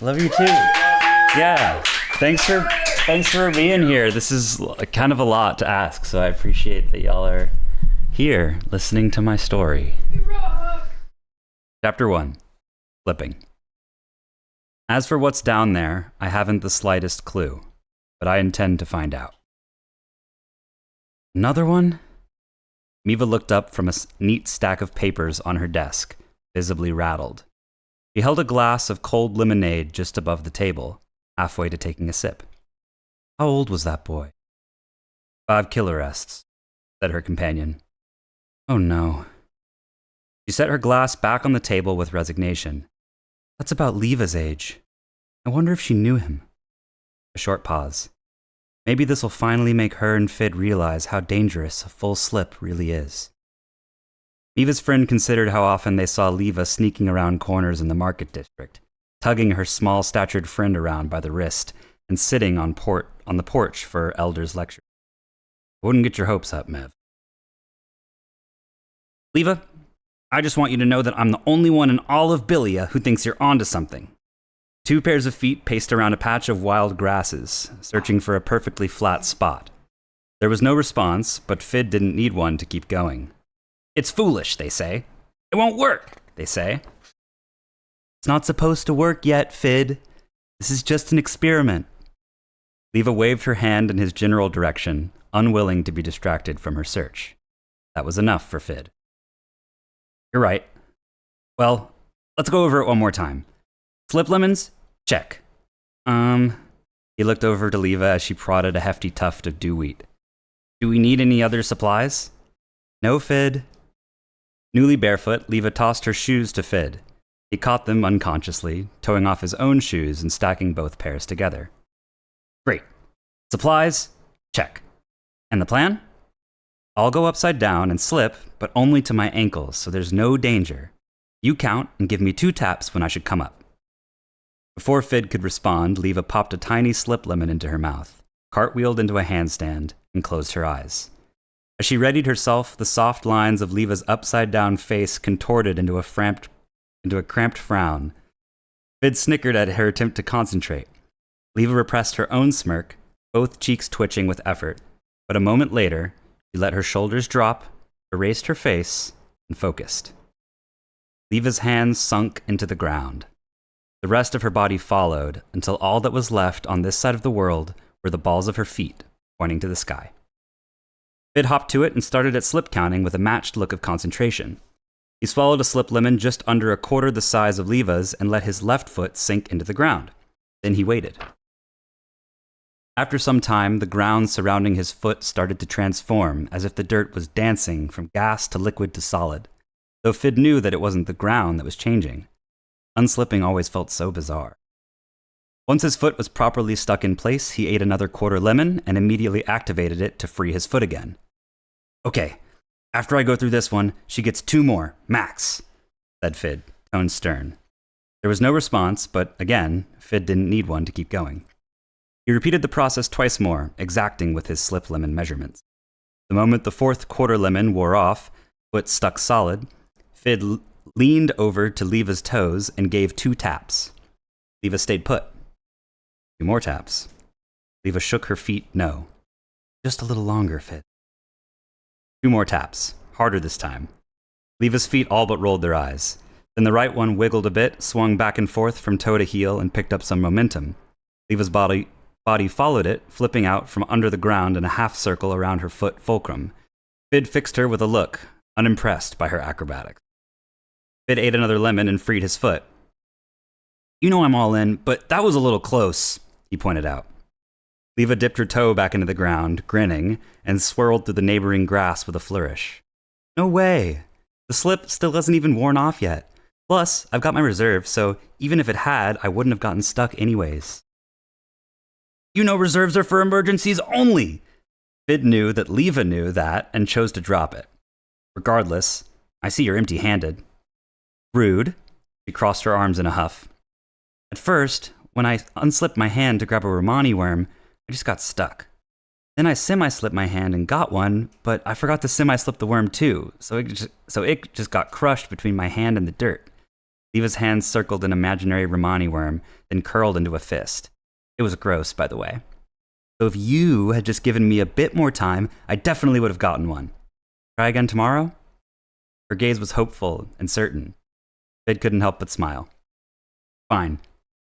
Love you too. Yeah. Thanks for being here. This is kind of a lot to ask, so I appreciate that y'all are here listening to my story. Chapter 1. Flipping. As for what's down there, I haven't the slightest clue, but I intend to find out. Another one? Miva looked up from a neat stack of papers on her desk, visibly rattled. She held a glass of cold lemonade just above the table, halfway to taking a sip. How old was that boy? 5 kill arrests, said her companion. Oh no. She set her glass back on the table with resignation. That's about Leva's age. I wonder if she knew him. A short pause. Maybe this will finally make her and Fid realize how dangerous a full slip really is. Leva's friend considered how often they saw Leva sneaking around corners in the market district, tugging her small-statured friend around by the wrist and sitting on the porch for her elder's lecture. I wouldn't get your hopes up, Mev. Leva, I just want you to know that I'm the only one in all of Bilia who thinks you're onto something. 2 pairs of feet paced around a patch of wild grasses, searching for a perfectly flat spot. There was no response, but Fid didn't need one to keep going. It's foolish, they say. It won't work, they say. It's not supposed to work yet, Fid. This is just an experiment. Leva waved her hand in his general direction, unwilling to be distracted from her search. That was enough for Fid. You're right. Well, let's go over it one more time. Slip lemons? Check. He looked over to Leva as she prodded a hefty tuft of dew wheat. Do we need any other supplies? No, Fid. Newly barefoot, Leva tossed her shoes to Fid. He caught them unconsciously, toeing off his own shoes and stacking both pairs together. Great. Supplies? Check. And the plan? I'll go upside down and slip, but only to my ankles, so there's no danger. You count and give me 2 taps when I should come up. Before Fid could respond, Leva popped a tiny slip lemon into her mouth, cartwheeled into a handstand, and closed her eyes. As she readied herself, the soft lines of Leva's upside-down face contorted into a cramped frown. Fid snickered at her attempt to concentrate. Leva repressed her own smirk, both cheeks twitching with effort, but a moment later, she let her shoulders drop, erased her face, and focused. Leva's hands sunk into the ground. The rest of her body followed, until all that was left on this side of the world were the balls of her feet, pointing to the sky. Fid hopped to it and started at slip counting with a matched look of concentration. He swallowed a slip lemon just under a quarter the size of Leva's and let his left foot sink into the ground. Then he waited. After some time, the ground surrounding his foot started to transform, as if the dirt was dancing from gas to liquid to solid, though Fid knew that it wasn't the ground that was changing. Unslipping always felt so bizarre. Once his foot was properly stuck in place, he ate another quarter lemon and immediately activated it to free his foot again. Okay, after I go through this one, she gets 2 more, max, said Fid, tone stern. There was no response, but again, Fid didn't need one to keep going. He repeated the process twice more, exacting with his slip lemon measurements. The moment the 4th quarter lemon wore off, foot stuck solid, Fid leaned over to Leva's toes and gave 2 taps. Leva stayed put. 2 more taps. Leva shook her feet no. Just a little longer, Fid. 2 more taps, harder this time. Leva's feet all but rolled their eyes. Then the right one wiggled a bit, swung back and forth from toe to heel, and picked up some momentum. Leva's body followed it, flipping out from under the ground in a half circle around her foot fulcrum. Fid fixed her with a look, unimpressed by her acrobatics. Fid ate another lemon and freed his foot. You know I'm all in, but that was a little close, he pointed out. Leva dipped her toe back into the ground, grinning, and swirled through the neighboring grass with a flourish. No way! The slip still hasn't even worn off yet. Plus, I've got my reserve, so even if it had, I wouldn't have gotten stuck anyways. You know reserves are for emergencies only! Fid knew that Leva knew that and chose to drop it. Regardless, I see you're empty-handed. Rude. She crossed her arms in a huff. At first, when I unslipped my hand to grab a Romani worm, I just got stuck. Then I semi-slipped my hand and got one, but I forgot to semi-slip the worm too, so it just got crushed between my hand and the dirt. Leva's hand circled an imaginary Romani worm, then curled into a fist. It was gross, by the way. So if you had just given me a bit more time, I definitely would have gotten one. Try again tomorrow? Her gaze was hopeful and certain. Fid couldn't help but smile. Fine,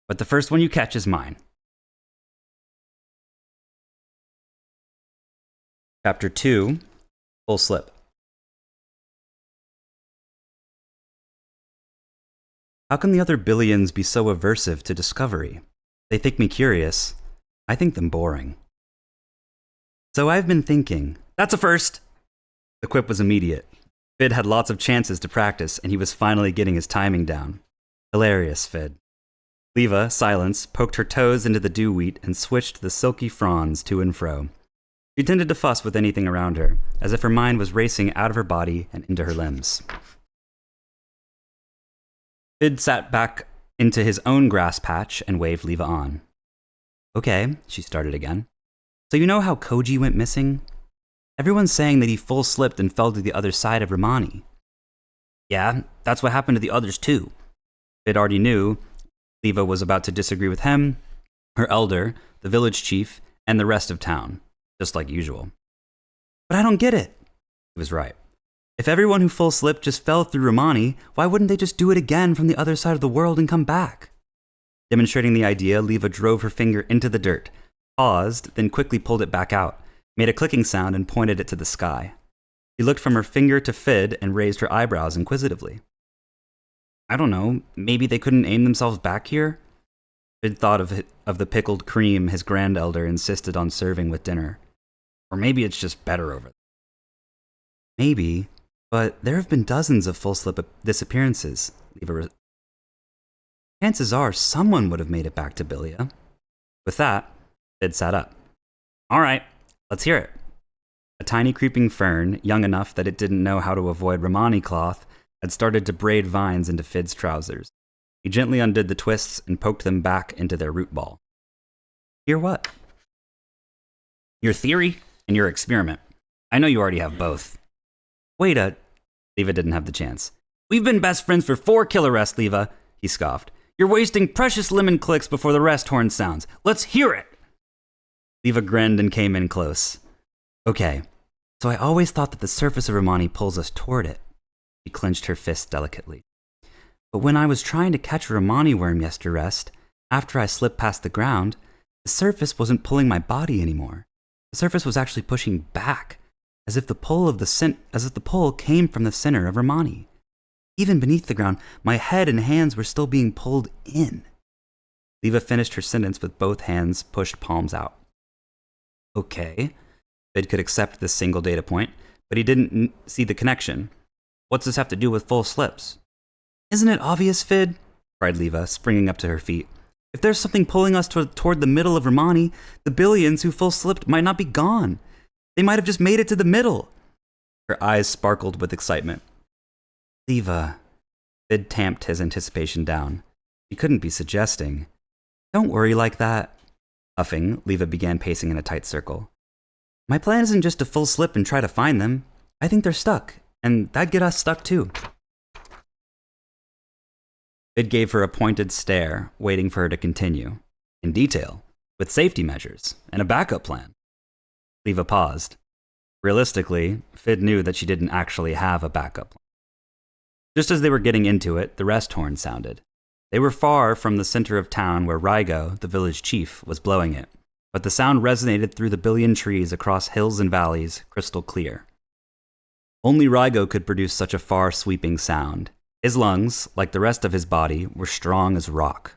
but the first one you catch is mine. Chapter 2, Full Slip. How can the other billions be so aversive to discovery? They think me curious. I think them boring. So I've been thinking. That's a first! The quip was immediate. Fid had lots of chances to practice, and he was finally getting his timing down. Hilarious, Fid. Leva, silence, poked her toes into the dew wheat and switched the silky fronds to and fro. She tended to fuss with anything around her, as if her mind was racing out of her body and into her limbs. Fid sat back into his own grass patch and waved Leva on. Okay, she started again. So you know how Koji went missing? Everyone's saying that he full slipped and fell to the other side of Romani. Yeah, that's what happened to the others too. Fid already knew Leva was about to disagree with him, her elder, the village chief, and the rest of town, just like usual. But I don't get it. He was right. If everyone who full slipped just fell through Romani, why wouldn't they just do it again from the other side of the world and come back? Demonstrating the idea, Leva drove her finger into the dirt, paused, then quickly pulled it back out, made a clicking sound and pointed it to the sky. She looked from her finger to Fid and raised her eyebrows inquisitively. I don't know, maybe they couldn't aim themselves back here? Fid thought of the pickled cream his grand-elder insisted on serving with dinner. Or maybe it's just better over there. Maybe, but there have been dozens of full slip disappearances, Chances are someone would have made it back to Bilia. With that, Fid sat up. All right, let's hear it. A tiny creeping fern, young enough that it didn't know how to avoid Romani cloth, had started to braid vines into Fid's trousers. He gently undid the twists and poked them back into their root ball. Hear what? Your theory and your experiment. I know you already have both. Wait a... Leva didn't have the chance. We've been best friends for 4 killer rests, Leva, he scoffed. You're wasting precious lemon clicks before the rest horn sounds. Let's hear it! Leva grinned and came in close. Okay, so I always thought that the surface of Romani pulls us toward it. She clenched her fist delicately. But when I was trying to catch a Romani worm yesterday, after I slipped past the ground, the surface wasn't pulling my body anymore. The surface was actually pushing back, as if the pull came from the center of Romani. Even beneath the ground, my head and hands were still being pulled in. Leva finished her sentence with both hands pushed palms out. Okay. Fid could accept this single data point, but he didn't see the connection. What's this have to do with full slips? Isn't it obvious, Fid? Cried Leva, springing up to her feet. If there's something pulling us toward the middle of Romani, the billions who full slipped might not be gone. They might have just made it to the middle. Her eyes sparkled with excitement. Leva. Fid tamped his anticipation down. He couldn't be suggesting. Don't worry like that. Huffing, Leva began pacing in a tight circle. My plan isn't just to full slip and try to find them. I think they're stuck, and that'd get us stuck too. Fid gave her a pointed stare, waiting for her to continue. In detail, with safety measures, and a backup plan. Leva paused. Realistically, Fid knew that she didn't actually have a backup plan. Just as they were getting into it, the rest horn sounded. They were far from the center of town where Raigo, the village chief, was blowing it, but the sound resonated through the billion trees across hills and valleys, crystal clear. Only Raigo could produce such a far-sweeping sound. His lungs, like the rest of his body, were strong as rock.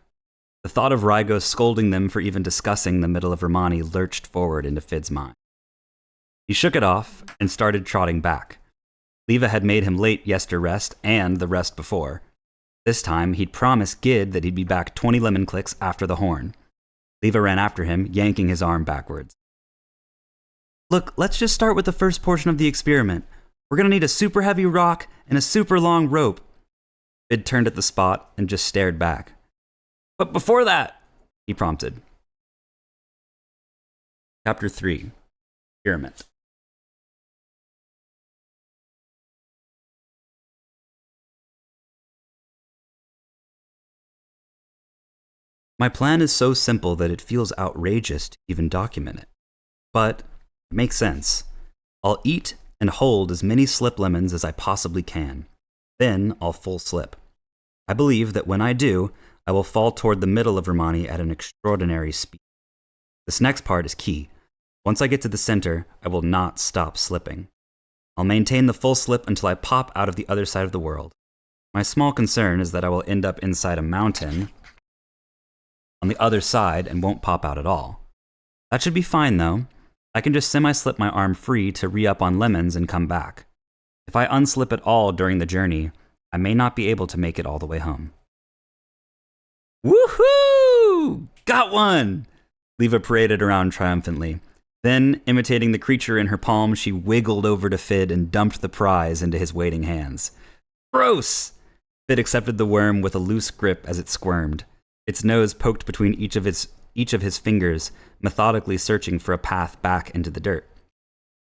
The thought of Raigo scolding them for even discussing the middle of Romani lurched forward into Fid's mind. He shook it off and started trotting back. Leva had made him late yesterrest and the rest before. This time, he'd promised Gid that he'd be back 20 lemon clicks after the horn. Leva ran after him, yanking his arm backwards. Look, let's just start with the first portion of the experiment. We're gonna need a super heavy rock and a super long rope. Fid turned at the spot and just stared back. But before that, he prompted. Chapter 3, Experiment. My plan is so simple that it feels outrageous to even document it. But it makes sense. I'll eat and hold as many slip lemons as I possibly can. Then I'll full slip. I believe that when I do, I will fall toward the middle of Romani at an extraordinary speed. This next part is key. Once I get to the center, I will not stop slipping. I'll maintain the full slip until I pop out of the other side of the world. My small concern is that I will end up inside a mountain on the other side and won't pop out at all. That should be fine though. I can just semi-slip my arm free to re-up on lemons and come back. If I unslip at all during the journey, I may not be able to make it all the way home. Woohoo! Got one! Leva paraded around triumphantly. Then, imitating the creature in her palm, she wiggled over to Fid and dumped the prize into his waiting hands. Gross! Fid accepted the worm with a loose grip as it squirmed. Its nose poked between each of his fingers, methodically searching for a path back into the dirt.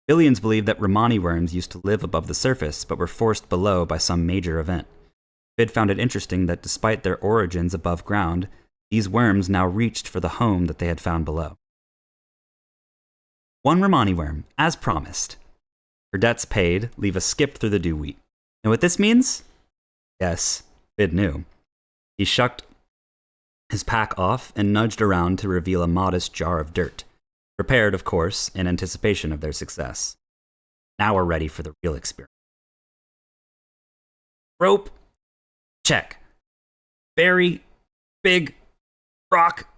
Billions believe that Romani worms used to live above the surface, but were forced below by some major event. Fid found it interesting that despite their origins above ground, these worms now reached for the home that they had found below. One Romani worm, as promised. Her debts paid, Leva skipped through the dew wheat. Know what this means? Yes, Fid knew. He shucked his pack off and nudged around to reveal a modest jar of dirt, prepared, of course, in anticipation of their success. Now we're ready for the real experiment. Rope. Check. Berry. Big. Rock.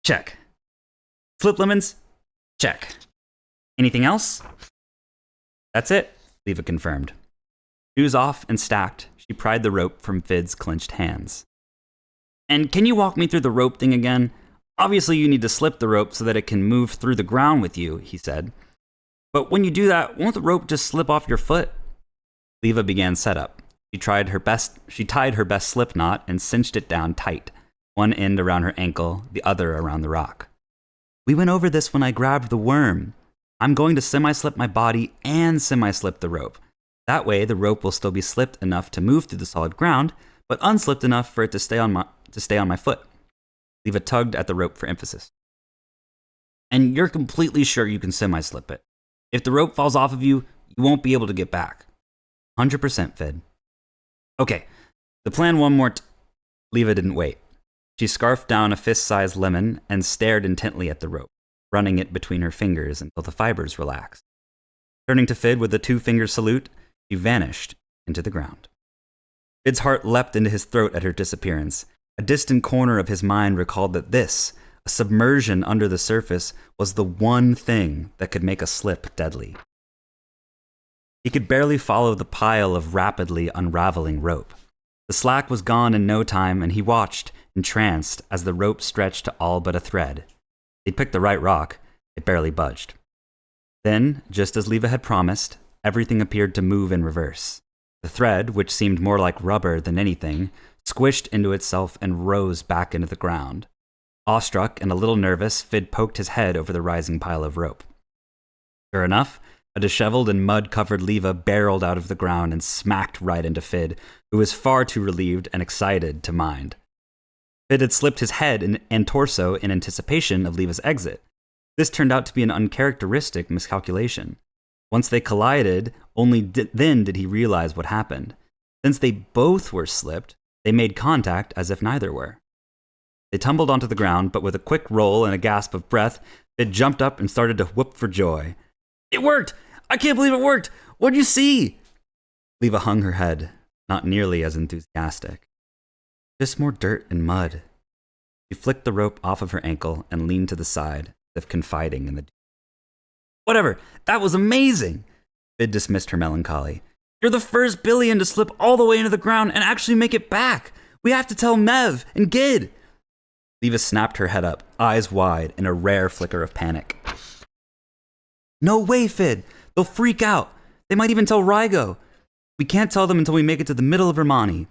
Check. Slip lemons. Check. Anything else? That's it, Leva confirmed. Shoes off and stacked, she pried the rope from Fid's clenched hands. And can you walk me through the rope thing again? Obviously you need to slip the rope so that it can move through the ground with you, he said. But when you do that, won't the rope just slip off your foot? Leva began setup. She tied her best slip knot and cinched it down tight, one end around her ankle, the other around the rock. We went over this when I grabbed the worm. I'm going to semi-slip my body and semi-slip the rope. That way, the rope will still be slipped enough to move through the solid ground, but unslipped enough for it to stay on my foot. Leva tugged at the rope for emphasis. And you're completely sure you can semi-slip it. If the rope falls off of you, you won't be able to get back. 100%, Fid. Okay, the plan one more Leva didn't wait. She scarfed down a fist-sized lemon and stared intently at the rope, running it between her fingers until the fibers relaxed. Turning to Fid with a two-finger salute, she vanished into the ground. Fid's heart leapt into his throat at her disappearance. A distant corner of his mind recalled that this, a submersion under the surface, was the one thing that could make a slip deadly. He could barely follow the pile of rapidly unraveling rope. The slack was gone in no time, and he watched, entranced, as the rope stretched to all but a thread. He'd picked the right rock. It barely budged. Then, just as Leva had promised, everything appeared to move in reverse. The thread, which seemed more like rubber than anything, squished into itself and rose back into the ground. Awestruck and a little nervous, Fid poked his head over the rising pile of rope. Sure enough, a disheveled and mud-covered Leva barreled out of the ground and smacked right into Fid, who was far too relieved and excited to mind. Fid had slipped his head and torso in anticipation of Leva's exit. This turned out to be an uncharacteristic miscalculation. Once they collided, only then did he realize what happened. Since they both were slipped, they made contact as if neither were. They tumbled onto the ground, but with a quick roll and a gasp of breath, Fid jumped up and started to whoop for joy. It worked! I can't believe it worked! What'd you see? Leva hung her head, not nearly as enthusiastic. Just more dirt and mud. She flicked the rope off of her ankle and leaned to the side, as if confiding in the... Whatever, that was amazing! Fid dismissed her melancholy. You're the first billion to slip all the way into the ground and actually make it back! We have to tell Mev and Gid! Leva snapped her head up, eyes wide, in a rare flicker of panic. No way, Fid! They'll freak out! They might even tell Rygo! We can't tell them until we make it to the middle of Romani.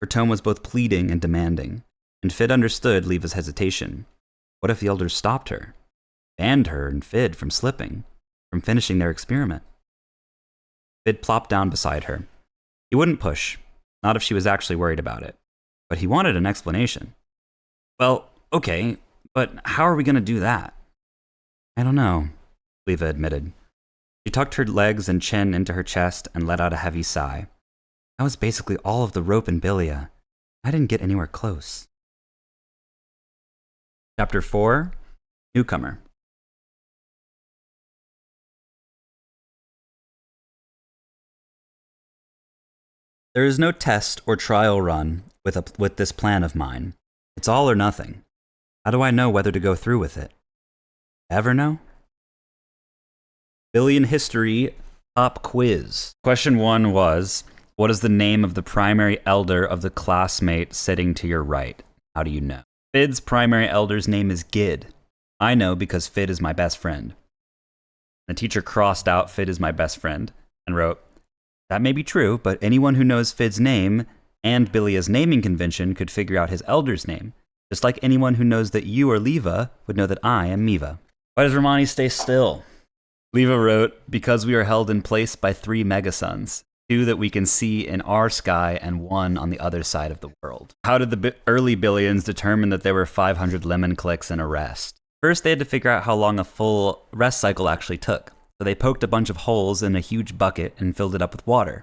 Her tone was both pleading and demanding, and Fid understood Leva's hesitation. What if the elders stopped her? Banned her and Fid from slipping, from finishing their experiment? Fid plopped down beside her. He wouldn't push, not if she was actually worried about it, but he wanted an explanation. Well, Okay, but how are we going to do that? I don't know, Leva admitted. She tucked her legs and chin into her chest and let out a heavy sigh. That was basically all of the rope in Bilia. I didn't get anywhere close. Chapter 4, Newcomer. There is no test or trial run with this plan of mine. It's all or nothing. How do I know whether to go through with it? Ever know? Billion History Pop Quiz. Question 1 was, what is the name of the primary elder of the classmate sitting to your right? How do you know? Fid's primary elder's name is Gid. I know because Fid is my best friend. The teacher crossed out Fid is my best friend and wrote, that may be true, but anyone who knows Fid's name and Bilia's naming convention could figure out his elder's name, just like anyone who knows that you or Leva would know that I am Miva. Why does Romani stay still? Leva wrote, because we are held in place by 3 megasuns, 2 that we can see in our sky and 1 on the other side of the world. How did the early Billions determine that there were 500 lemon clicks in a rest? First, they had to figure out how long a full rest cycle actually took. So they poked a bunch of holes in a huge bucket and filled it up with water.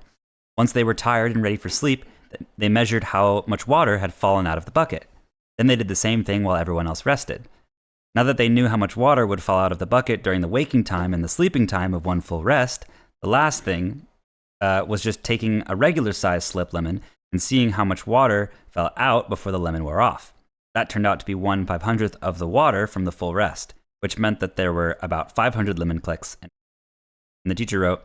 Once they were tired and ready for sleep, they measured how much water had fallen out of the bucket. Then they did the same thing while everyone else rested. Now that they knew how much water would fall out of the bucket during the waking time and the sleeping time of 1 full rest, the last thing was just taking a regular-sized slip lemon and seeing how much water fell out before the lemon wore off. That turned out to be 1/500th of the water from the full rest, which meant that there were about 500 lemon clicks. And the teacher wrote,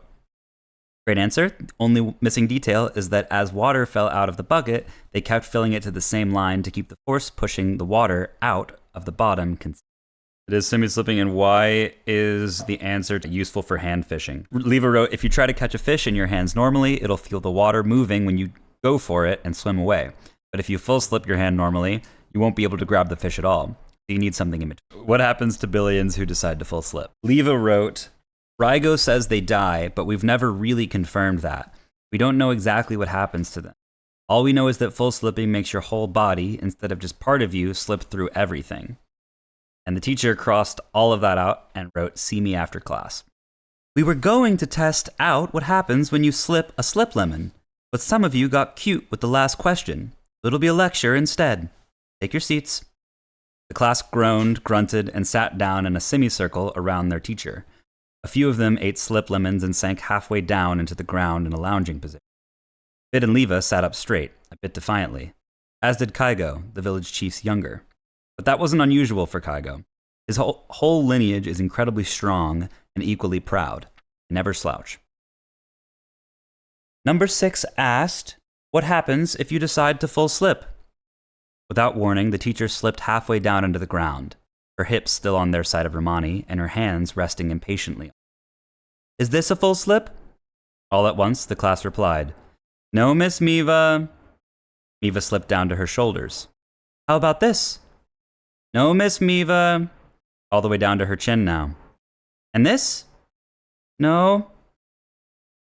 great answer. The only missing detail is that as water fell out of the bucket, they kept filling it to the same line to keep the force pushing the water out of the bottom consistent. It is semi-slipping, and why is the answer useful for hand fishing? Leva wrote, if you try to catch a fish in your hands normally, it'll feel the water moving when you go for it and swim away. But if you full slip your hand normally, you won't be able to grab the fish at all. So you need something in between. What happens to Billions who decide to full slip? Leva wrote, Rygo says they die, but we've never really confirmed that. We don't know exactly what happens to them. All we know is that full slipping makes your whole body, instead of just part of you, slip through everything. And the teacher crossed all of that out and wrote, see me after class. We were going to test out what happens when you slip a slip lemon, but some of you got cute with the last question. It'll be a lecture instead. Take your seats. The class groaned, grunted, and sat down in a semicircle around their teacher. A few of them ate slip lemons and sank halfway down into the ground in a lounging position. Fid and Leva sat up straight, a bit defiantly, as did Kygo, the village chief's younger. But that wasn't unusual for Kygo. His whole lineage is incredibly strong and equally proud. Never slouch. Number 6 asked, what happens if you decide to full slip? Without warning, the teacher slipped halfway down into the ground, her hips still on their side of Romani, and her hands resting impatiently. Is this a full slip? All at once, the class replied, no, Miss Miva. Miva slipped down to her shoulders. How about this? No, Miss Miva. All the way down to her chin now. And this? No.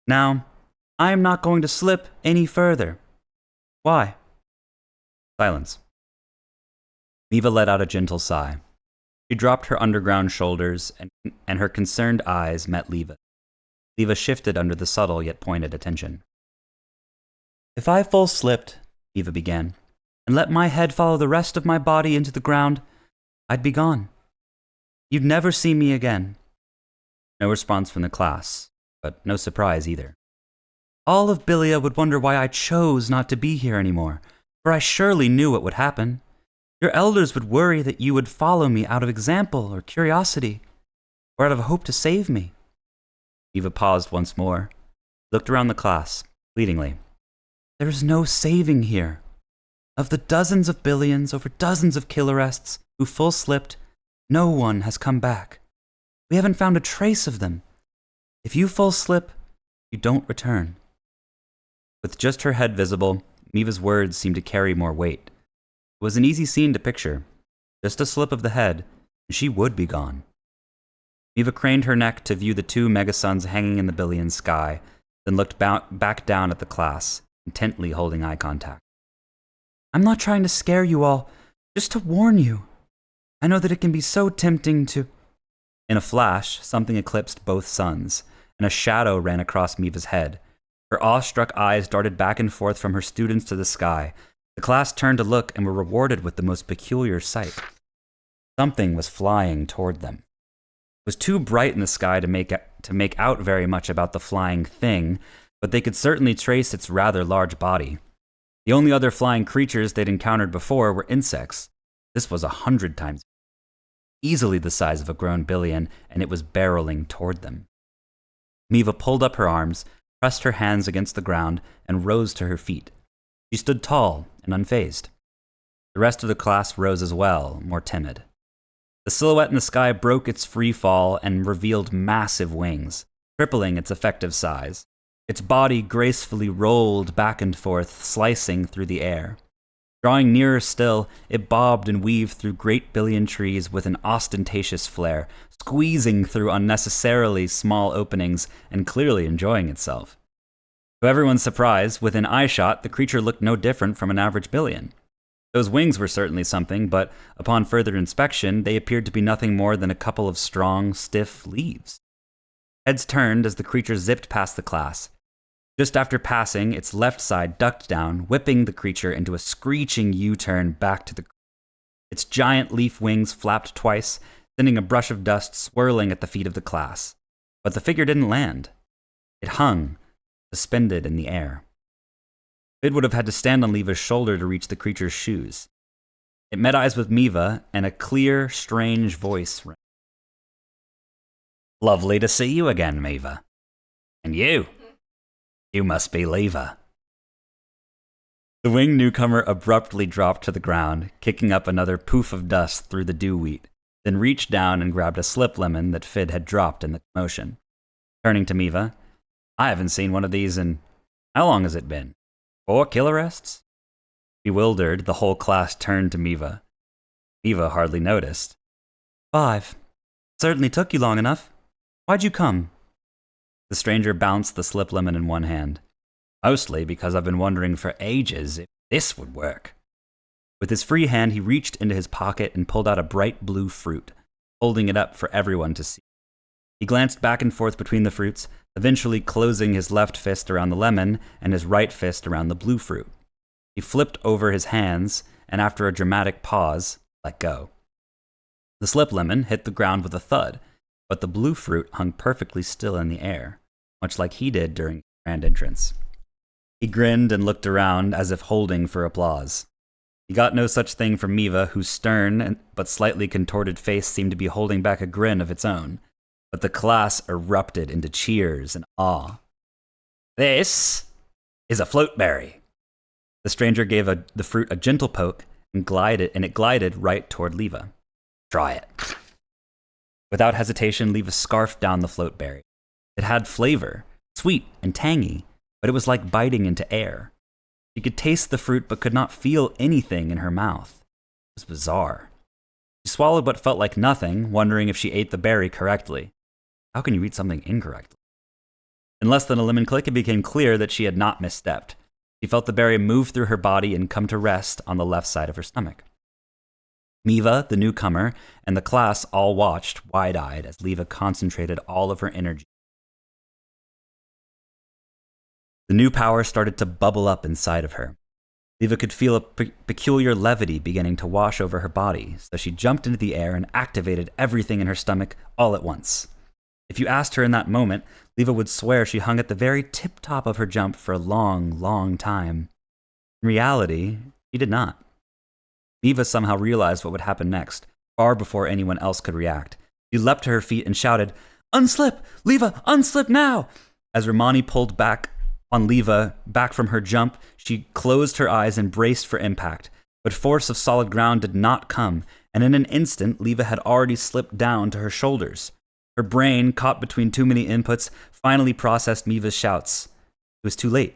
Now, I am not going to slip any further. Why? Silence. Miva let out a gentle sigh. She dropped her underground shoulders, and her concerned eyes met Leva. Leva shifted under the subtle yet pointed attention. If I full slipped, Leva began, and let my head follow the rest of my body into the ground, I'd be gone. You'd never see me again. No response from the class, but no surprise either. All of Bilia would wonder why I chose not to be here anymore, for I surely knew what would happen. Your elders would worry that you would follow me out of example or curiosity, or out of hope to save me. Eva paused once more, looked around the class, pleadingly. There is no saving here. Of the dozens of billions over dozens of kill arrests who full slipped, no one has come back. We haven't found a trace of them. If you full slip, you don't return. With just her head visible, Miva's words seemed to carry more weight. It was an easy scene to picture. Just a slip of the head, and she would be gone. Miva craned her neck to view the 2 megasuns hanging in the billion sky, then looked back down at the class, intently holding eye contact. I'm not trying to scare you all, just to warn you, I know that it can be so tempting to... In a flash, something eclipsed both suns, and a shadow ran across Miva's head. Her awestruck eyes darted back and forth from her students to the sky. The class turned to look and were rewarded with the most peculiar sight. Something was flying toward them. It was too bright in the sky to make out very much about the flying thing, but they could certainly trace its rather large body. The only other flying creatures they'd encountered before were insects. This was 100 times easily the size of a grown billion, and it was barreling toward them. Miva pulled up her arms, pressed her hands against the ground, and rose to her feet. She stood tall and unfazed. The rest of the class rose as well, more timid. The silhouette in the sky broke its free fall and revealed massive wings, tripling its effective size. Its body gracefully rolled back and forth, slicing through the air. Drawing nearer still, it bobbed and weaved through great billion trees with an ostentatious flair, squeezing through unnecessarily small openings and clearly enjoying itself. To everyone's surprise, within eyeshot, the creature looked no different from an average billion. Those wings were certainly something, but upon further inspection, they appeared to be nothing more than a couple of strong, stiff leaves. Heads turned as the creature zipped past the class. Just after passing, its left side ducked down, whipping the creature into a screeching U-turn back to the... Its giant leaf wings flapped twice, sending a brush of dust swirling at the feet of the class. But the figure didn't land. It hung, suspended in the air. Fid would have had to stand on Leva's shoulder to reach the creature's shoes. It met eyes with Miva, and a clear, strange voice rang. "Lovely to see you again, Miva. And you must be Leva." The winged newcomer abruptly dropped to the ground, kicking up another poof of dust through the dew wheat, then reached down and grabbed a slip lemon that Fid had dropped in the commotion. Turning to Miva, "I haven't seen one of these in... How long has it been? 4 killer rests?" Bewildered, the whole class turned to Miva. Miva hardly noticed. 5. Certainly took you long enough. Why'd you come?" The stranger bounced the slip lemon in one hand. "Mostly because I've been wondering for ages if this would work." With his free hand, he reached into his pocket and pulled out a bright blue fruit, holding it up for everyone to see. He glanced back and forth between the fruits, eventually closing his left fist around the lemon and his right fist around the blue fruit. He flipped over his hands, and after a dramatic pause, let go. The slip lemon hit the ground with a thud, but the blue fruit hung perfectly still in the air, much like he did during his grand entrance. He grinned and looked around as if holding for applause. He got no such thing from Miva, whose stern but slightly contorted face seemed to be holding back a grin of its own. But the class erupted into cheers and awe. "This is a floatberry." The stranger gave the fruit a gentle poke and it glided right toward Leva. "Try it." Without hesitation, Leva scarfed down the floatberry. It had flavor, sweet and tangy, but it was like biting into air. She could taste the fruit but could not feel anything in her mouth. It was bizarre. She swallowed what felt like nothing, wondering if she ate the berry correctly. How can you eat something incorrectly? In less than a lemon click, it became clear that she had not misstepped. She felt the berry move through her body and come to rest on the left side of her stomach. Miva, the newcomer, and the class all watched, wide-eyed, as Leva concentrated all of her energy. The new power started to bubble up inside of her. Leva could feel a peculiar levity beginning to wash over her body, so she jumped into the air and activated everything in her stomach all at once. If you asked her in that moment, Leva would swear she hung at the very tip-top of her jump for a long, long time. In reality, she did not. Leva somehow realized what would happen next, far before anyone else could react. She leapt to her feet and shouted, "Unslip! Leva, unslip now!" As Romani pulled back on Leva back from her jump, she closed her eyes and braced for impact. But force of solid ground did not come, and in an instant, Leva had already slipped down to her shoulders. Her brain, caught between too many inputs, finally processed Miva's shouts. It was too late.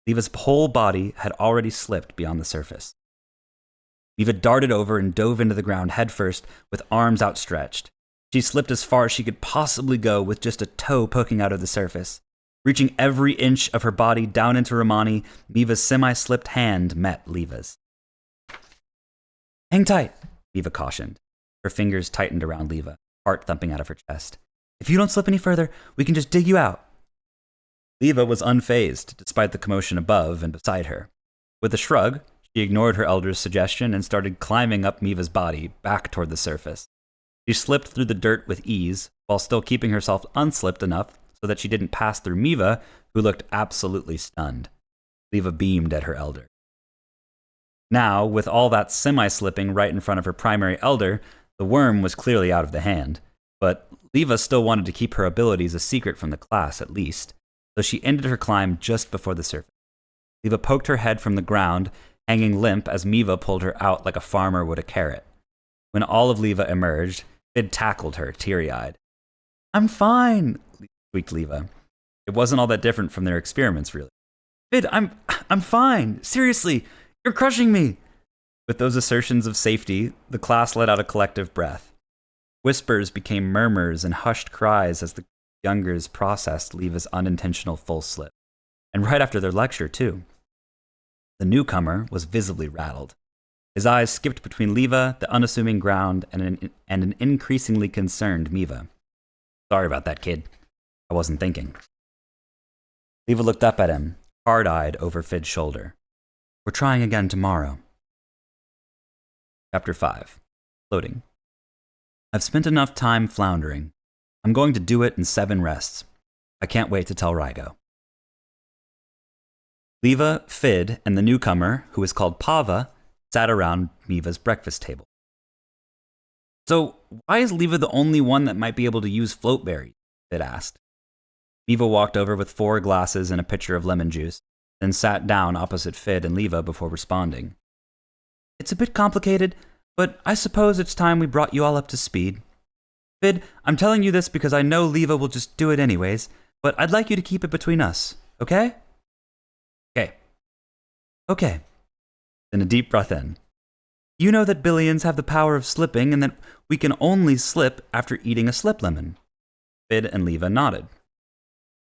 Leva's whole body had already slipped beyond the surface. Miva darted over and dove into the ground headfirst with arms outstretched. She slipped as far as she could possibly go with just a toe poking out of the surface. Reaching every inch of her body down into Romani, Miva's semi-slipped hand met Leva's. "Hang tight," Miva cautioned. Her fingers tightened around Leva, heart thumping out of her chest. If you don't slip any further, we can just dig you out. Leva was unfazed, despite the commotion above and beside her. With a shrug, she ignored her elder's suggestion and started climbing up Miva's body, back toward the surface. She slipped through the dirt with ease, while still keeping herself unslipped enough so that she didn't pass through Miva, who looked absolutely stunned. Leva beamed at her elder. Now, with all that semi-slipping right in front of her primary elder, the worm was clearly out of the hand, but Leva still wanted to keep her abilities a secret from the class, at least, so she ended her climb just before the surface. Leva poked her head from the ground, hanging limp as Miva pulled her out like a farmer would a carrot. When all of Leva emerged, Fid tackled her, teary-eyed. I'm fine, squeaked Leva. It wasn't all that different from their experiments, really. Fid, I'm fine. Seriously, you're crushing me. With those assertions of safety, the class let out a collective breath. Whispers became murmurs and hushed cries as the youngers processed Leva's unintentional full slip. And right after their lecture, too. The newcomer was visibly rattled. His eyes skipped between Leva, the unassuming ground, and an increasingly concerned Miva. Sorry about that, kid. I wasn't thinking. Leva looked up at him, hard-eyed over Fid's shoulder. We're trying again tomorrow. Chapter 5. Floating. I've spent enough time floundering. I'm going to do it in 7 rests. I can't wait to tell Rygo. Leva, Fid, and the newcomer, who is called Pava, sat around Miva's breakfast table. So, why is Leva the only one that might be able to use floatberries? Fid asked. Miva walked over with 4 glasses and a pitcher of lemon juice, then sat down opposite Fid and Leva before responding. It's a bit complicated, but I suppose it's time we brought you all up to speed. Fid, I'm telling you this because I know Leva will just do it anyways, but I'd like you to keep it between us, okay? Okay. Then a deep breath in. You know that billions have the power of slipping and that we can only slip after eating a slip lemon. Fid and Leva nodded.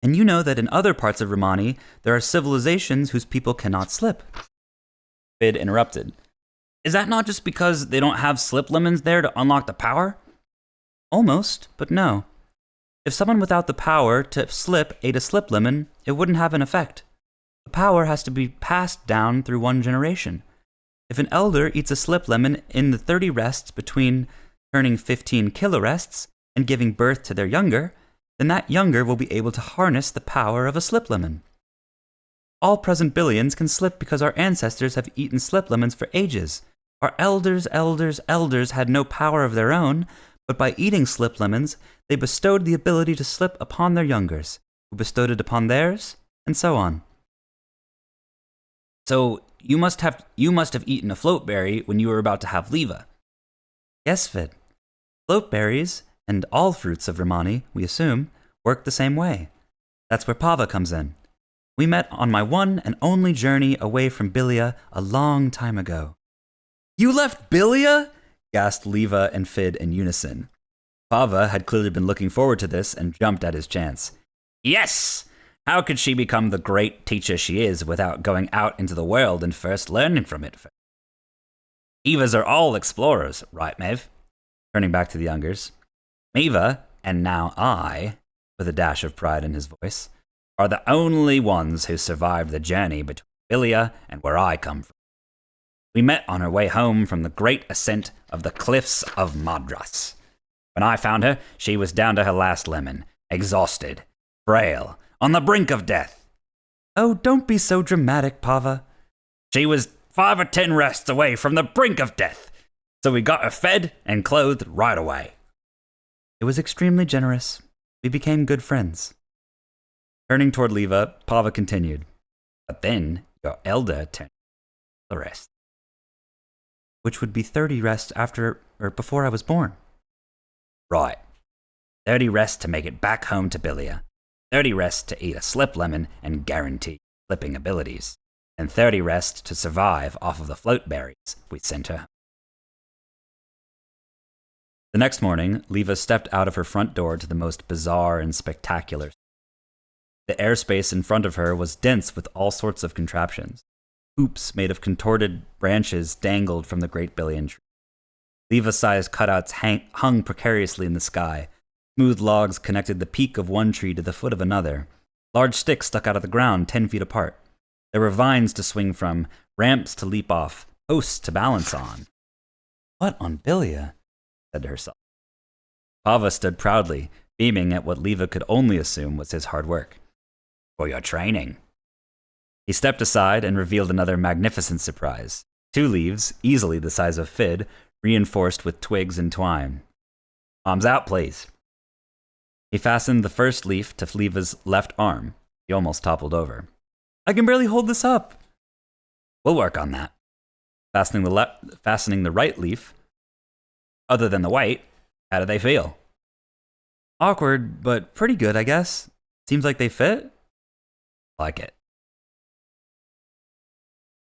And you know that in other parts of Romani, there are civilizations whose people cannot slip. Fid interrupted. Is that not just because they don't have slip lemons there to unlock the power? Almost, but no. If someone without the power to slip ate a slip lemon, it wouldn't have an effect. The power has to be passed down through one generation. If an elder eats a slip lemon in the 30 rests between turning 15 kilorests and giving birth to their younger, then that younger will be able to harness the power of a slip lemon. All present billions can slip because our ancestors have eaten slip lemons for ages. Our elders had no power of their own, but by eating slip lemons, they bestowed the ability to slip upon their youngers, who bestowed it upon theirs, and so on. So, you must have eaten a floatberry when you were about to have Leva. Yes, Fid. Floatberries, and all fruits of Romani, we assume, work the same way. That's where Pava comes in. We met on my one and only journey away from Bilia a long time ago. You left Bilia? Gasped Leva and Fid in unison. Pava had clearly been looking forward to this and jumped at his chance. Yes! How could she become the great teacher she is without going out into the world and first learning from it? Evas are all explorers, right, Maeve? Turning back to the youngers. Miva, and now I, with a dash of pride in his voice, are the only ones who survived the journey between Bilia and where I come from. We met on her way home from the great ascent of the cliffs of Madras. When I found her, she was down to her last lemon, exhausted, frail, on the brink of death. Oh, don't be so dramatic, Pava. She was 5 or 10 rests away from the brink of death, so we got her fed and clothed right away. It was extremely generous. We became good friends. Turning toward Leva, Pava continued. But then your elder turned the rest. Which would be 30 rests after or before I was born. Right. 30 rests to make it back home to Bilia. 30 rests to eat a slip lemon and guarantee slipping abilities. And 30 rests to survive off of the float berries we sent her. The next morning, Leva stepped out of her front door to the most bizarre and spectacular. The airspace in front of her was dense with all sorts of contraptions. Hoops made of contorted branches dangled from the great billion tree. Leva-sized cutouts hung precariously in the sky. Smooth logs connected the peak of one tree to the foot of another. Large sticks stuck out of the ground 10 feet apart. There were vines to swing from, ramps to leap off, posts to balance on. What on Bilia? Said to herself. Pava stood proudly, beaming at what Leva could only assume was his hard work. For your training. He stepped aside and revealed another magnificent surprise. 2 leaves, easily the size of Fid, reinforced with twigs and twine. Arms out, please. He fastened the first leaf to Leva's left arm. He almost toppled over. I can barely hold this up. We'll work on that. Fastening the right leaf. Other than the white, how do they feel? Awkward, but pretty good, I guess. Seems like they fit. Like it.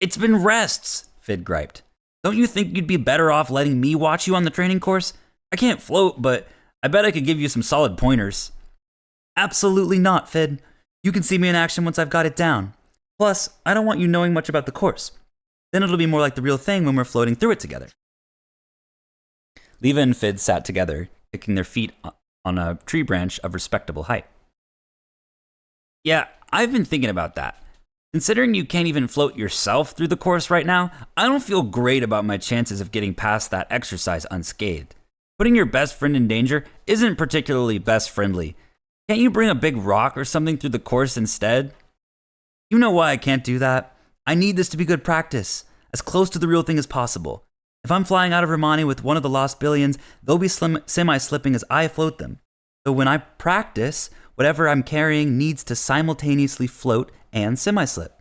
It's been rests, Fid griped. Don't you think you'd be better off letting me watch you on the training course? I can't float, but I bet I could give you some solid pointers. Absolutely not, Fid. You can see me in action once I've got it down. Plus, I don't want you knowing much about the course. Then it'll be more like the real thing when we're floating through it together. Leva and Fid sat together, kicking their feet on a tree branch of respectable height. Yeah, I've been thinking about that. Considering you can't even float yourself through the course right now, I don't feel great about my chances of getting past that exercise unscathed. Putting your best friend in danger isn't particularly best friendly. Can't you bring a big rock or something through the course instead? You know why I can't do that. I need this to be good practice, as close to the real thing as possible. If I'm flying out of Romani with one of the lost billions, they'll be semi-slipping as I float them. So when I practice, whatever I'm carrying needs to simultaneously float and semi-slip.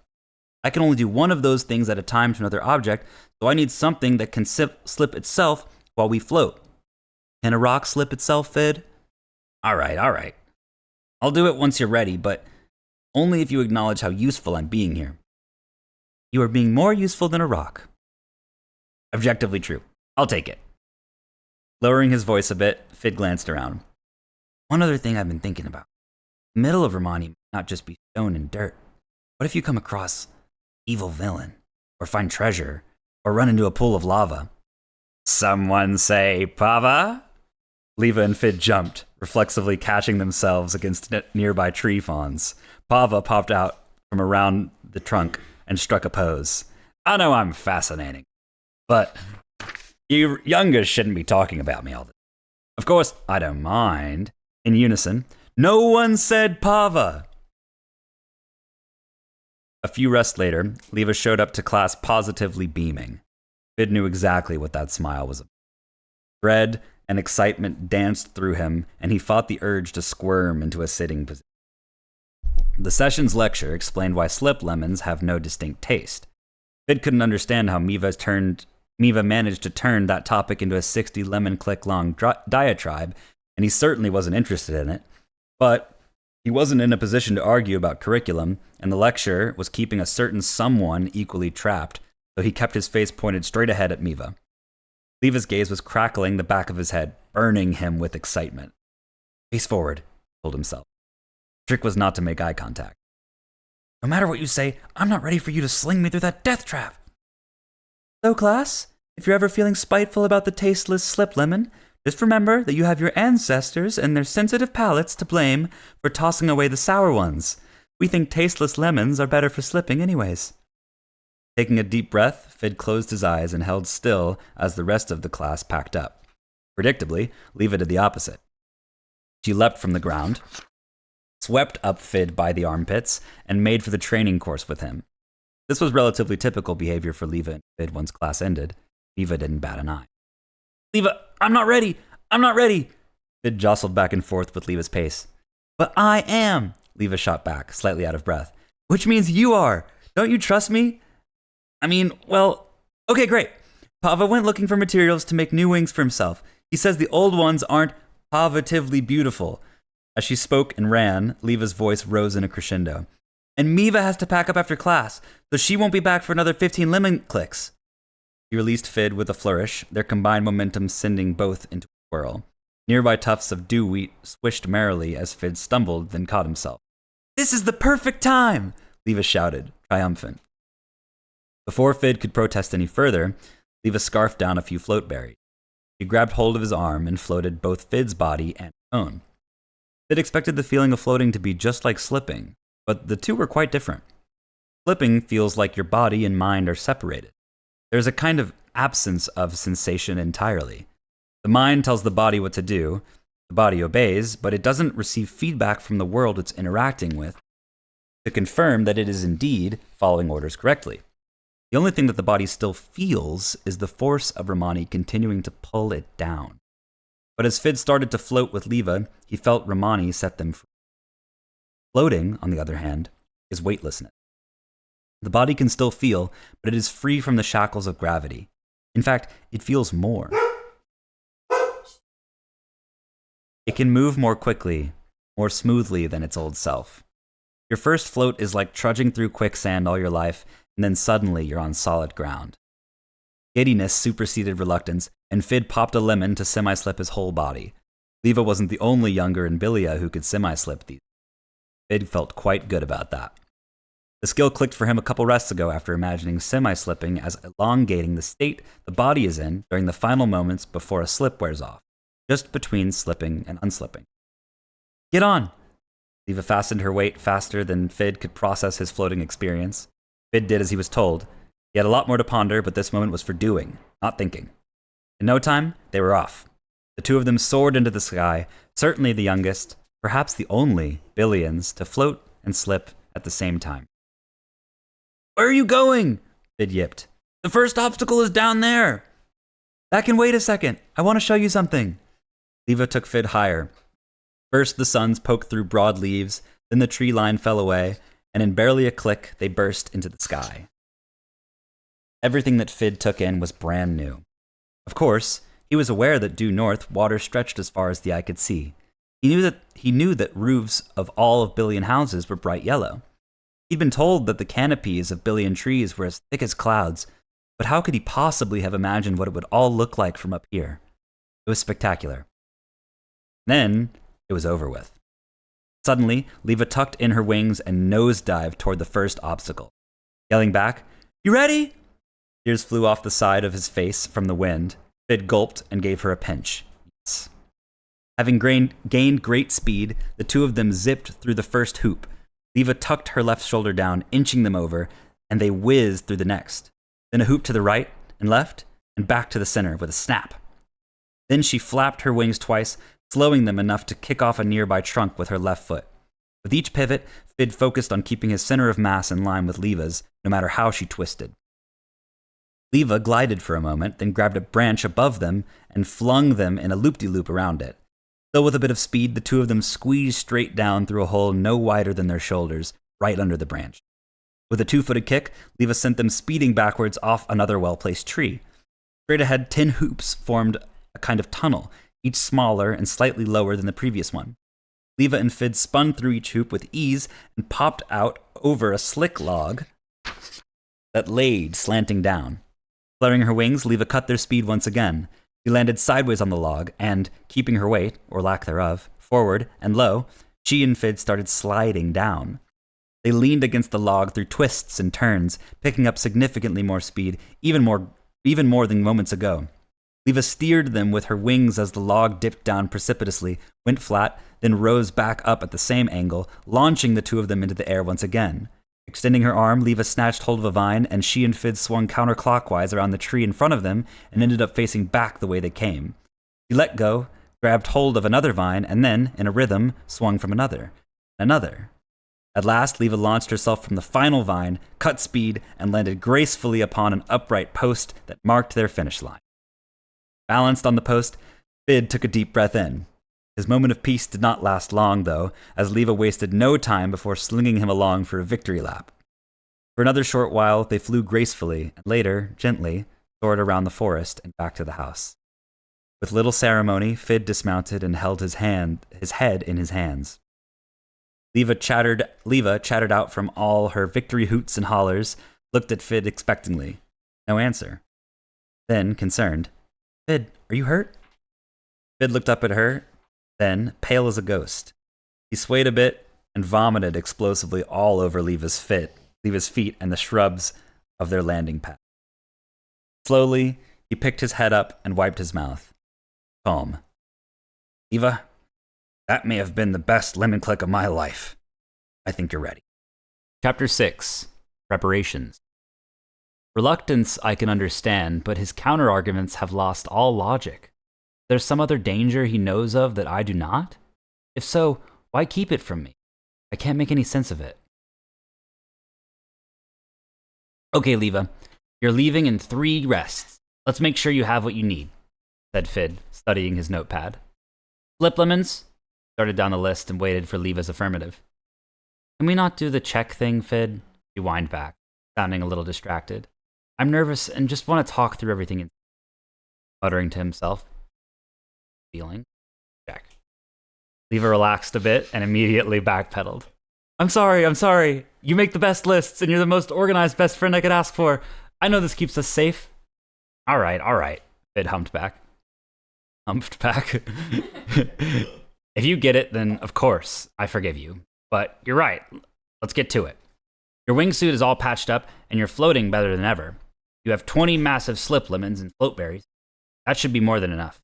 I can only do one of those things at a time to another object, so I need something that can slip itself while we float. Can a rock slip itself, Fid? All right. I'll do it once you're ready, but only if you acknowledge how useful I'm being here. You are being more useful than a rock. Objectively true. I'll take it. Lowering his voice a bit, Fid glanced around. One other thing I've been thinking about. The middle of Romani might not just be stone and dirt. What if you come across an evil villain, or find treasure, or run into a pool of lava? Someone say Pava? Leva and Fid jumped, reflexively catching themselves against nearby tree fronds. Pava popped out from around the trunk and struck a pose. I know I'm fascinating, but you youngers shouldn't be talking about me all the time. Of course, I don't mind. In unison, no one said Pava. A few rests later, Leva showed up to class positively beaming. Fid knew exactly what that smile was about. Dread and excitement danced through him, and he fought the urge to squirm into a sitting position. The session's lecture explained why slip lemons have no distinct taste. Fid couldn't understand how Miva managed to turn that topic into a 60 lemon click long diatribe, and he certainly wasn't interested in it. But he wasn't in a position to argue about curriculum, and the lecture was keeping a certain someone equally trapped, so he kept his face pointed straight ahead at Miva. Leva's gaze was crackling the back of his head, burning him with excitement. Face forward, he told himself. The trick was not to make eye contact. No matter what you say, I'm not ready for you to sling me through that death trap. So, class, if you're ever feeling spiteful about the tasteless slip lemon, just remember that you have your ancestors and their sensitive palates to blame for tossing away the sour ones. We think tasteless lemons are better for slipping anyways. Taking a deep breath, Fid closed his eyes and held still as the rest of the class packed up. Predictably, Leva did the opposite. She leapt from the ground, swept up Fid by the armpits, and made for the training course with him. This was relatively typical behavior for Leva and Fid once class ended. Leva didn't bat an eye. Leva, I'm not ready! Fid jostled back and forth with Leva's pace. But I am, Leva shot back, slightly out of breath. Which means you are. Don't you trust me? Okay, great. Pava went looking for materials to make new wings for himself. He says the old ones aren't positively beautiful. As she spoke and ran, Leva's voice rose in a crescendo. And Miva has to pack up after class, so she won't be back for another 15 lemon clicks. He released Fid with a flourish, their combined momentum sending both into a whirl. Nearby tufts of dew wheat swished merrily as Fid stumbled, then caught himself. This is the perfect time! Leva shouted, triumphant. Before Fid could protest any further, Leva scarfed down a few float berries. She grabbed hold of his arm and floated both Fid's body and her own. Fid expected the feeling of floating to be just like slipping, but the two were quite different. Slipping feels like your body and mind are separated. There's a kind of absence of sensation entirely. The mind tells the body what to do, the body obeys, but it doesn't receive feedback from the world it's interacting with to confirm that it is indeed following orders correctly. The only thing that the body still feels is the force of Romani continuing to pull it down. But as Fid started to float with Leva, he felt Romani set them free. Floating, on the other hand, is weightlessness. The body can still feel, but it is free from the shackles of gravity. In fact, it feels more. It can move more quickly, more smoothly than its old self. Your first float is like trudging through quicksand all your life, and then suddenly you're on solid ground. Giddiness superseded reluctance, and Fid popped a lemon to semi-slip his whole body. Leva wasn't the only younger in Bilia who could semi-slip these. Fid felt quite good about that. The skill clicked for him a couple rests ago after imagining semi-slipping as elongating the state the body is in during the final moments before a slip wears off, just between slipping and unslipping. Get on! Leva fastened her weight faster than Fid could process his floating experience. Fid did as he was told. He had a lot more to ponder, but this moment was for doing, not thinking. In no time, they were off. The two of them soared into the sky, certainly the youngest, perhaps the only, Billions to float and slip at the same time. Where are you going? Fid yipped. The first obstacle is down there. That can wait a second. I want to show you something. Leva took Fid higher. First, the suns poked through broad leaves, then the tree line fell away, and in barely a click, they burst into the sky. Everything that Fid took in was brand new. Of course, he was aware that due north, water stretched as far as the eye could see. He knew that roofs of all of Billion houses were bright yellow. He'd been told that the canopies of Billion trees were as thick as clouds, but how could he possibly have imagined what it would all look like from up here? It was spectacular. Then, it was over with. Suddenly, Leva tucked in her wings and nosedived toward the first obstacle. Yelling back, "You ready?" Tears flew off the side of his face from the wind. Fid gulped and gave her a pinch. Yes. Having gained great speed, the two of them zipped through the first hoop. Leva tucked her left shoulder down, inching them over, and they whizzed through the next. Then a hoop to the right and left, and back to the center with a snap. Then she flapped her wings twice, slowing them enough to kick off a nearby trunk with her left foot. With each pivot, Fid focused on keeping his center of mass in line with Leva's, no matter how she twisted. Leva glided for a moment, then grabbed a branch above them and flung them in a loop-de-loop around it. Still with a bit of speed, the two of them squeezed straight down through a hole no wider than their shoulders, right under the branch. With a two-footed kick, Leva sent them speeding backwards off another well-placed tree. Straight ahead, 10 hoops formed a kind of tunnel, each smaller and slightly lower than the previous one. Leva and Fid spun through each hoop with ease and popped out over a slick log that laid slanting down. Flaring her wings, Leva cut their speed once again. She landed sideways on the log, and, keeping her weight, or lack thereof, forward and low, she and Fid started sliding down. They leaned against the log through twists and turns, picking up significantly more speed, even more than moments ago. Leva steered them with her wings as the log dipped down precipitously, went flat, then rose back up at the same angle, launching the two of them into the air once again. Extending her arm, Leva snatched hold of a vine, and she and Fid swung counterclockwise around the tree in front of them and ended up facing back the way they came. She let go, grabbed hold of another vine, and then, in a rhythm, swung from another. Another. At last, Leva launched herself from the final vine, cut speed, and landed gracefully upon an upright post that marked their finish line. Balanced on the post, Fid took a deep breath in. His moment of peace did not last long, though, as Leva wasted no time before slinging him along for a victory lap. For another short while, they flew gracefully, and later, gently, soared around the forest and back to the house. With little ceremony, Fid dismounted and held his head in his hands. Leva chattered out from all her victory hoots and hollers, looked at Fid expectantly. No answer. Then, concerned, "Fid, are you hurt?" Fid looked up at her, then, pale as a ghost. He swayed a bit and vomited explosively all over Leva's feet and the shrubs of their landing pad. Slowly, he picked his head up and wiped his mouth. calm. Eva, that may have been the best lemon click of my life. I think you're ready. Chapter 6. Preparations. Reluctance I can understand, but his counter-arguments have lost all logic. There's some other danger he knows of that I do not? If so, why keep it from me? I can't make any sense of it. Okay, Leva, you're leaving in 3 rests. Let's make sure you have what you need, said Fid, studying his notepad. Slip lemons? Started down the list and waited for Leva's affirmative. Can we not do the check thing, Fid? He whined back, sounding a little distracted. I'm nervous and just want to talk through everything, muttering to himself. Feeling? Check. Leva relaxed a bit and immediately backpedaled. I'm sorry. You make the best lists and you're the most organized best friend I could ask for. I know this keeps us safe. All right, Fid humped back. If you get it, then of course, I forgive you. But you're right. Let's get to it. Your wingsuit is all patched up and you're floating better than ever. You have 20 massive slip lemons and float berries. That should be more than enough.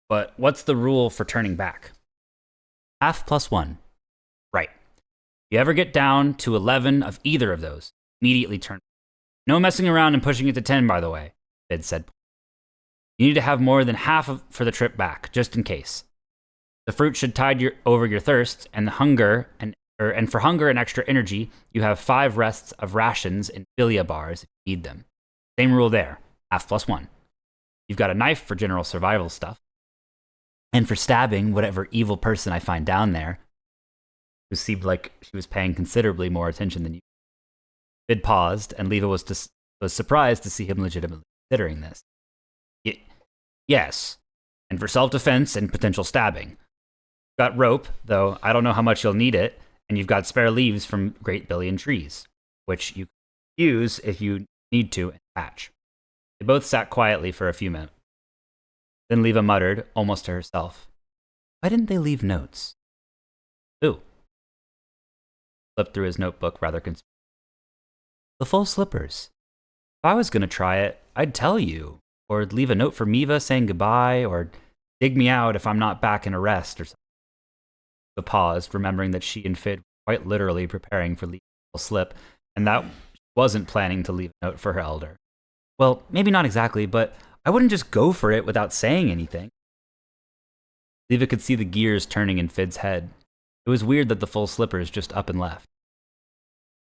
But what's the rule for turning back? Half plus 1. Right. If you ever get down to 11 of either of those, immediately turn. No messing around and pushing it to 10, by the way, Fid said. You need to have more than half for the trip back, just in case. The fruit should tide over your thirst, and for hunger and extra energy, you have 5 rests of rations in Bilia bars if you need them. Same rule there, half plus 1. You've got a knife for general survival stuff. And for stabbing whatever evil person I find down there, who seemed like she was paying considerably more attention than you. Fid paused, and Leva was surprised to see him legitimately considering this. Yes, and for self-defense and potential stabbing. You've got rope, though I don't know how much you'll need it, and you've got spare leaves from Great Billion trees, which you can use if you need to and patch. They both sat quietly for a few minutes. Then Leva muttered, almost to herself, why didn't they leave notes? Ooh. Flipped through his notebook rather concerned. The full slippers. If I was going to try it, I'd tell you, or leave a note for Miva saying goodbye, or dig me out if I'm not back in a rest or something. Leva paused, remembering that she and Fid were quite literally preparing for Leva's slip, and that she wasn't planning to leave a note for her elder. Well, maybe not exactly, but I wouldn't just go for it without saying anything. Leva could see the gears turning in Fid's head. It was weird that the full slippers just up and left.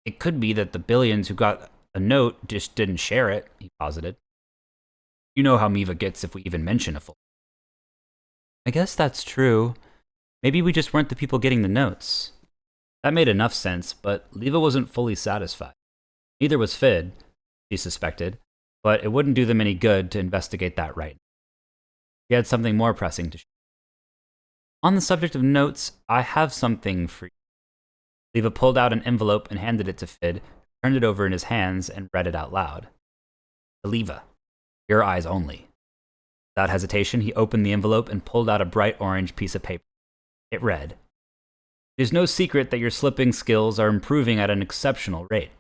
It could be that the billions who got a note just didn't share it, he posited. You know how Miva gets if we even mention a full. I guess that's true. Maybe we just weren't the people getting the notes. That made enough sense, but Leva wasn't fully satisfied. Neither was Fid, she suspected, but it wouldn't do them any good to investigate that right now. He had something more pressing to share. On the subject of notes, I have something for you. Leva pulled out an envelope and handed it to Fid, turned it over in his hands, and read it out loud. Leva, your eyes only. Without hesitation, he opened the envelope and pulled out a bright orange piece of paper. It read, It is no secret that your slipping skills are improving at an exceptional rate.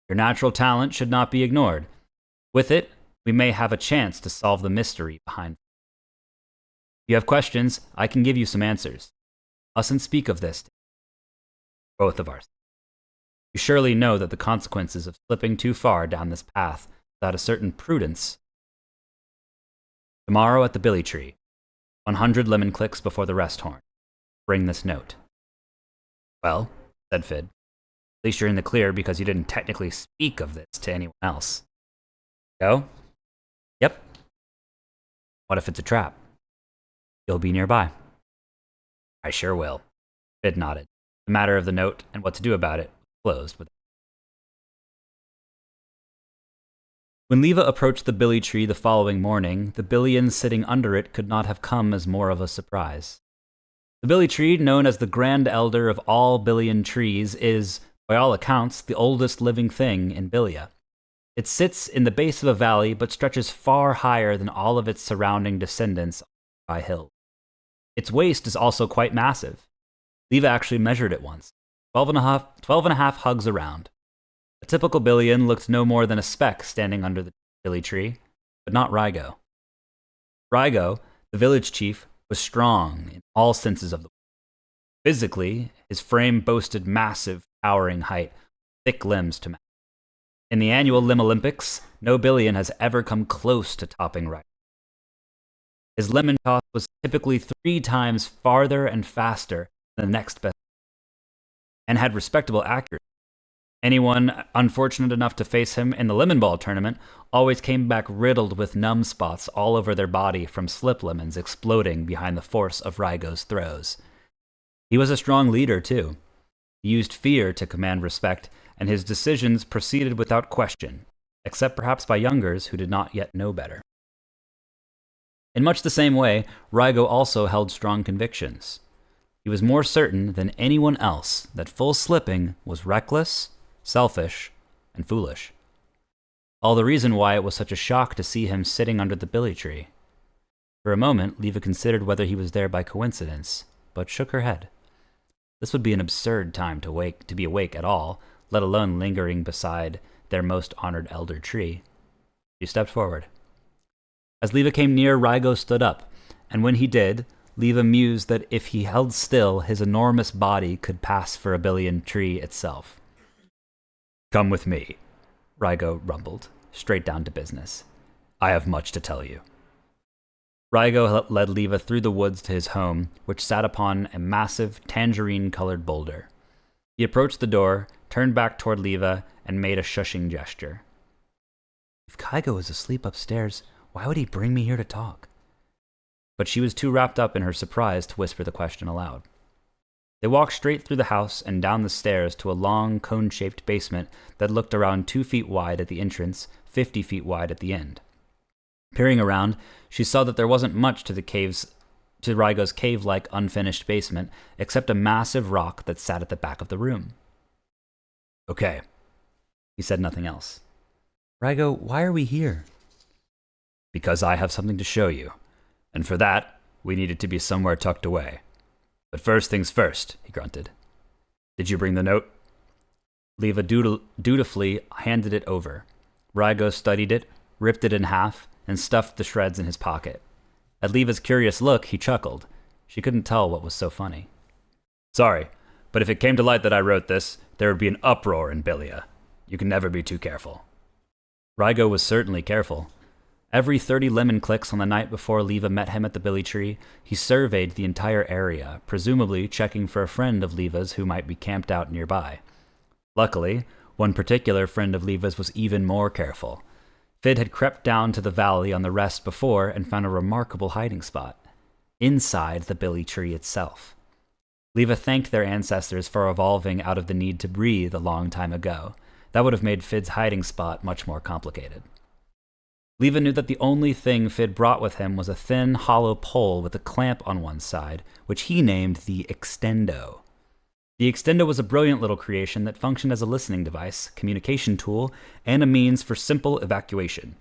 Your natural talent should not be ignored. With it, we may have a chance to solve the mystery behind it. If you have questions, I can give you some answers. Mustn't speak of this. Both of ours. You surely know that the consequences of slipping too far down this path without a certain prudence. Tomorrow at the Billy Tree, 100 lemon clicks before the rest horn. Bring this note. Well, said Fid, at least you're in the clear because you didn't technically speak of this to anyone else. Go? Yep. What if it's a trap? You'll be nearby. I sure will. Fid nodded. The matter of the note and what to do about it closed with. When Leva approached the Billy Tree the following morning, the billions sitting under it could not have come as more of a surprise. The Billy Tree, known as the Grand Elder of all billion trees, is, by all accounts, the oldest living thing in Bilia. It sits in the base of a valley, but stretches far higher than all of its surrounding descendants by hills. Its waist is also quite massive. Leva actually measured it once, 12 and a half hugs around. A typical billion looked no more than a speck standing under the Billy Tree, but not Rygo. Rygo, The village chief was strong in all senses of the word. Physically, his frame boasted massive, towering height, thick limbs to match. In the annual Limb Olympics, no Billion has ever come close to topping Raigo. His lemon toss was typically 3 times farther and faster than the next best, and had respectable accuracy. Anyone unfortunate enough to face him in the lemon ball tournament always came back riddled with numb spots all over their body from slip lemons exploding behind the force of Raigo's throws. He was a strong leader, too. He used fear to command respect, and his decisions proceeded without question, except perhaps by youngers who did not yet know better. In much the same way, Raigo also held strong convictions. He was more certain than anyone else that full slipping was reckless, selfish, and foolish. All the reason why it was such a shock to see him sitting under the billy tree. For a moment, Leva considered whether he was there by coincidence, but shook her head. This would be an absurd time to be awake at all, let alone lingering beside their most honored elder tree. She stepped forward. As Leva came near, Raigo stood up, and when he did, Leva mused that if he held still, his enormous body could pass for a Billion tree itself. "Come with me," Raigo rumbled, straight down to business. "I have much to tell you." Raigo led Leva through the woods to his home, which sat upon a massive tangerine-colored boulder. He approached the door, turned back toward Leva, and made a shushing gesture. If Kygo is asleep upstairs, why would he bring me here to talk? But she was too wrapped up in her surprise to whisper the question aloud. They walked straight through the house and down the stairs to a long, cone-shaped basement that looked around 2 feet wide at the entrance, 50 feet wide at the end. Peering around, she saw that there wasn't much to Raigo's cave-like unfinished basement, except a massive rock that sat at the back of the room. "Okay." He said nothing else. "Raigo, why are we here?" "Because I have something to show you. And for that, we needed to be somewhere tucked away. But first things first," he grunted. "Did you bring the note?" Leva dutifully handed it over. Raigo studied it, ripped it in half, and stuffed the shreds in his pocket. At Leva's curious look, he chuckled. She couldn't tell what was so funny. "Sorry, but if it came to light that I wrote this, there would be an uproar in Billia. You can never be too careful." Raigo was certainly careful. Every 30 lemon clicks on the night before Leva met him at the billy tree, he surveyed the entire area, presumably checking for a friend of Leva's who might be camped out nearby. Luckily, one particular friend of Leva's was even more careful. Fid had crept down to the valley on the rest before and found a remarkable hiding spot, inside the billy tree itself. Leva thanked their ancestors for evolving out of the need to breathe a long time ago. That would have made Fid's hiding spot much more complicated. Leva knew that the only thing Fid brought with him was a thin, hollow pole with a clamp on one side, which he named the Extendo. The Extendo was a brilliant little creation that functioned as a listening device, communication tool, and a means for simple evacuation.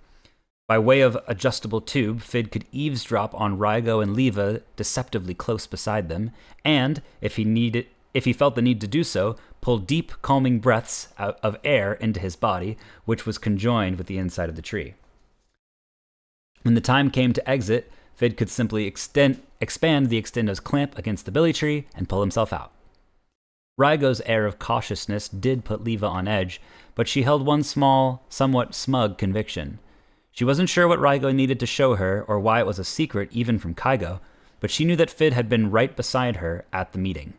By way of adjustable tube, Fid could eavesdrop on Raigo and Leva deceptively close beside them, and, if he felt the need to do so, pull deep, calming breaths of air into his body, which was conjoined with the inside of the tree. When the time came to exit, Fid could simply expand the Extendo's clamp against the billy tree and pull himself out. Raigo's air of cautiousness did put Leva on edge, but she held one small, somewhat smug conviction. She wasn't sure what Raigo needed to show her or why it was a secret even from Kygo, but she knew that Fid had been right beside her at the meeting,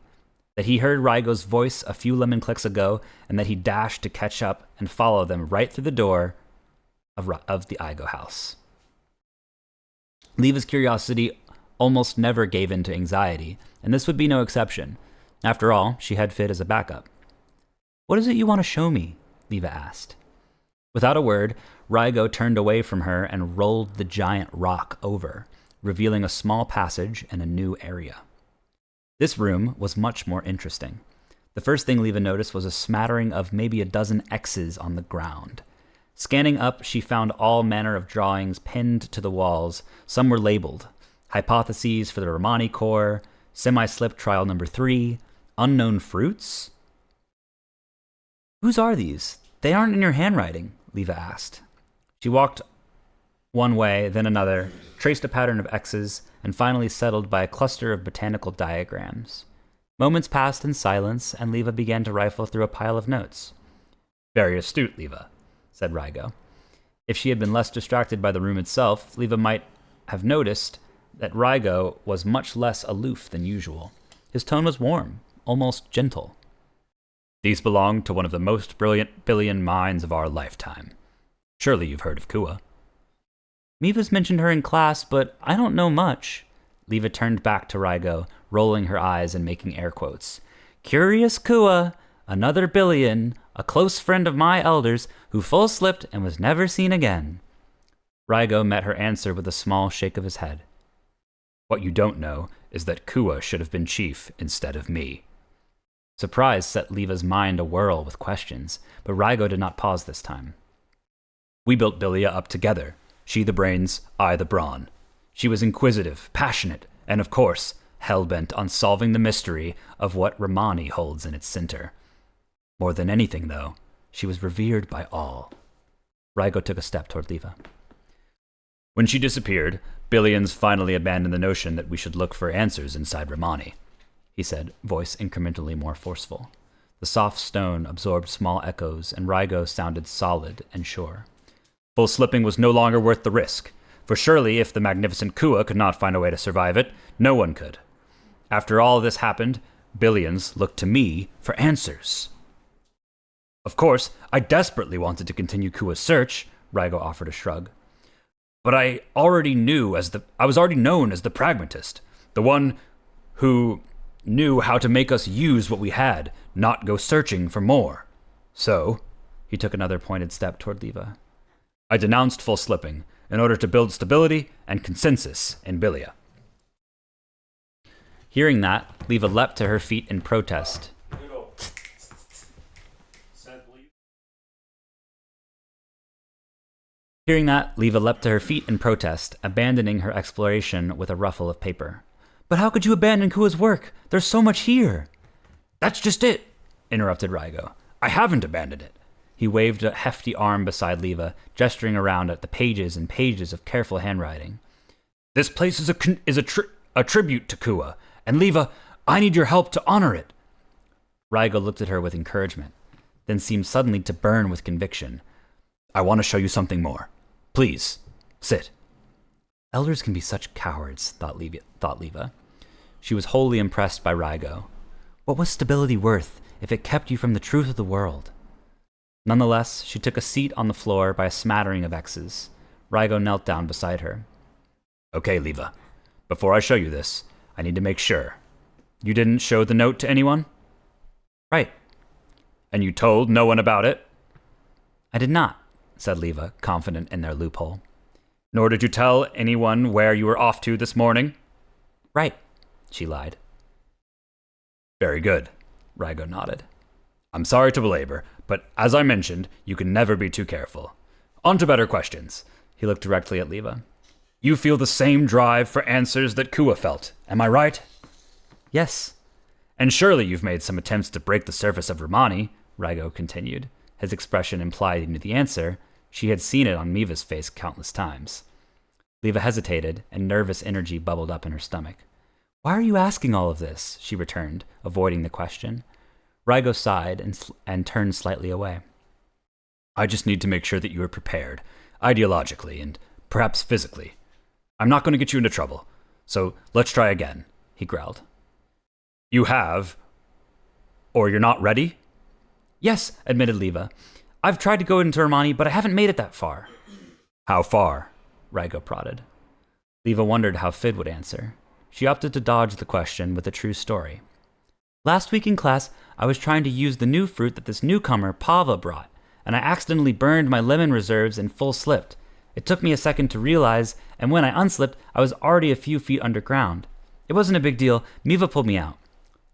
that he heard Raigo's voice a few lemon clicks ago, and that he dashed to catch up and follow them right through the door of the Igo house. Leva's curiosity almost never gave in to anxiety, and this would be no exception. After all, she had Fid as a backup. "What is it you want to show me?" Leva asked. Without a word, Raigo turned away from her and rolled the giant rock over, revealing a small passage and a new area. This room was much more interesting. The first thing Leva noticed was a smattering of maybe a dozen X's on the ground. Scanning up, she found all manner of drawings pinned to the walls. Some were labeled: Hypotheses for the Romani Core, Semi-Slip Trial Number 3, Unknown Fruits? "Whose are these? They aren't in your handwriting," Leva asked. She walked one way, then another, traced a pattern of X's, and finally settled by a cluster of botanical diagrams. Moments passed in silence, and Leva began to rifle through a pile of notes. "Very astute, Leva," said Rygo. If she had been less distracted by the room itself, Leva might have noticed that Rygo was much less aloof than usual. His tone was warm, almost gentle. "These belong to one of the most brilliant billion minds of our lifetime. Surely you've heard of Kua." "Miva's mentioned her in class, but I don't know much." Leva turned back to Rygo, rolling her eyes and making air quotes. "Curious Kua, another billion, a close friend of my elders, who full slipped and was never seen again." Rygo met her answer with a small shake of his head. "What you don't know is that Kua should have been chief instead of me." Surprise set Leva's mind awhirl with questions, but Rygo did not pause this time. "We built Billia up together. She the brains, I the brawn. She was inquisitive, passionate, and of course, hell-bent on solving the mystery of what Romani holds in its center. More than anything, though, she was revered by all." Rygo took a step toward Leva. "When she disappeared, Billions finally abandoned the notion that we should look for answers inside Romani," he said, voice incrementally more forceful. The soft stone absorbed small echoes, and Rygo sounded solid and sure. "Full slipping was no longer worth the risk, for surely if the magnificent Kua could not find a way to survive it, no one could. After all this happened, Billions looked to me for answers. Of course, I desperately wanted to continue Kua's search," Rygo offered a shrug. "But I was already known as the pragmatist, the one who knew how to make us use what we had, not go searching for more. So," he took another pointed step toward Leva, "I denounced full slipping in order to build stability and consensus in Billia." Hearing that, Leva leapt to her feet in protest. Abandoning her exploration with a ruffle of paper. "But how could you abandon Kua's work? There's so much here." "That's just it," interrupted Rygo. "I haven't abandoned it." He waved a hefty arm beside Leva, gesturing around at the pages and pages of careful handwriting. "This place is a tribute to Kua, and Leva, I need your help to honor it." Rygo looked at her with encouragement, then seemed suddenly to burn with conviction. "I want to show you something more. Please, sit." Elders can be such cowards, thought Leva. She was wholly impressed by Rygo. What was stability worth if it kept you from the truth of the world? Nonetheless, she took a seat on the floor by a smattering of X's. Rygo knelt down beside her. "Okay, Leva. Before I show you this, I need to make sure. You didn't show the note to anyone?" "Right." "And you told no one about it?" "I did not," said Leva, confident in their loophole. "Nor did you tell anyone where you were off to this morning?" "Right," she lied. "Very good," Rygo nodded. "I'm sorry to belabor, but as I mentioned, you can never be too careful. On to better questions." He looked directly at Leva. "You feel the same drive for answers that Kua felt, am I right?" "Yes." "And surely you've made some attempts to break the surface of Romani," Rygo continued, his expression implied into the answer. She had seen it on Miva's face countless times. Leva hesitated, and nervous energy bubbled up in her stomach. "Why are you asking all of this?" she returned, avoiding the question. Rygo sighed and turned slightly away. "I just need to make sure that you are prepared, ideologically and perhaps physically. I'm not going to get you into trouble, so let's try again," he growled. "You have, or you're not ready?" "Yes," admitted Leva. "I've tried to go into Romani, but I haven't made it that far." "How far?" Rygo prodded. Leva wondered how Fid would answer. She opted to dodge the question with a true story. "Last week in class, I was trying to use the new fruit that this newcomer, Pava, brought, and I accidentally burned my lemon reserves and full slipped. It took me a second to realize, and when I unslipped, I was already a few feet underground. It wasn't a big deal. Miva pulled me out."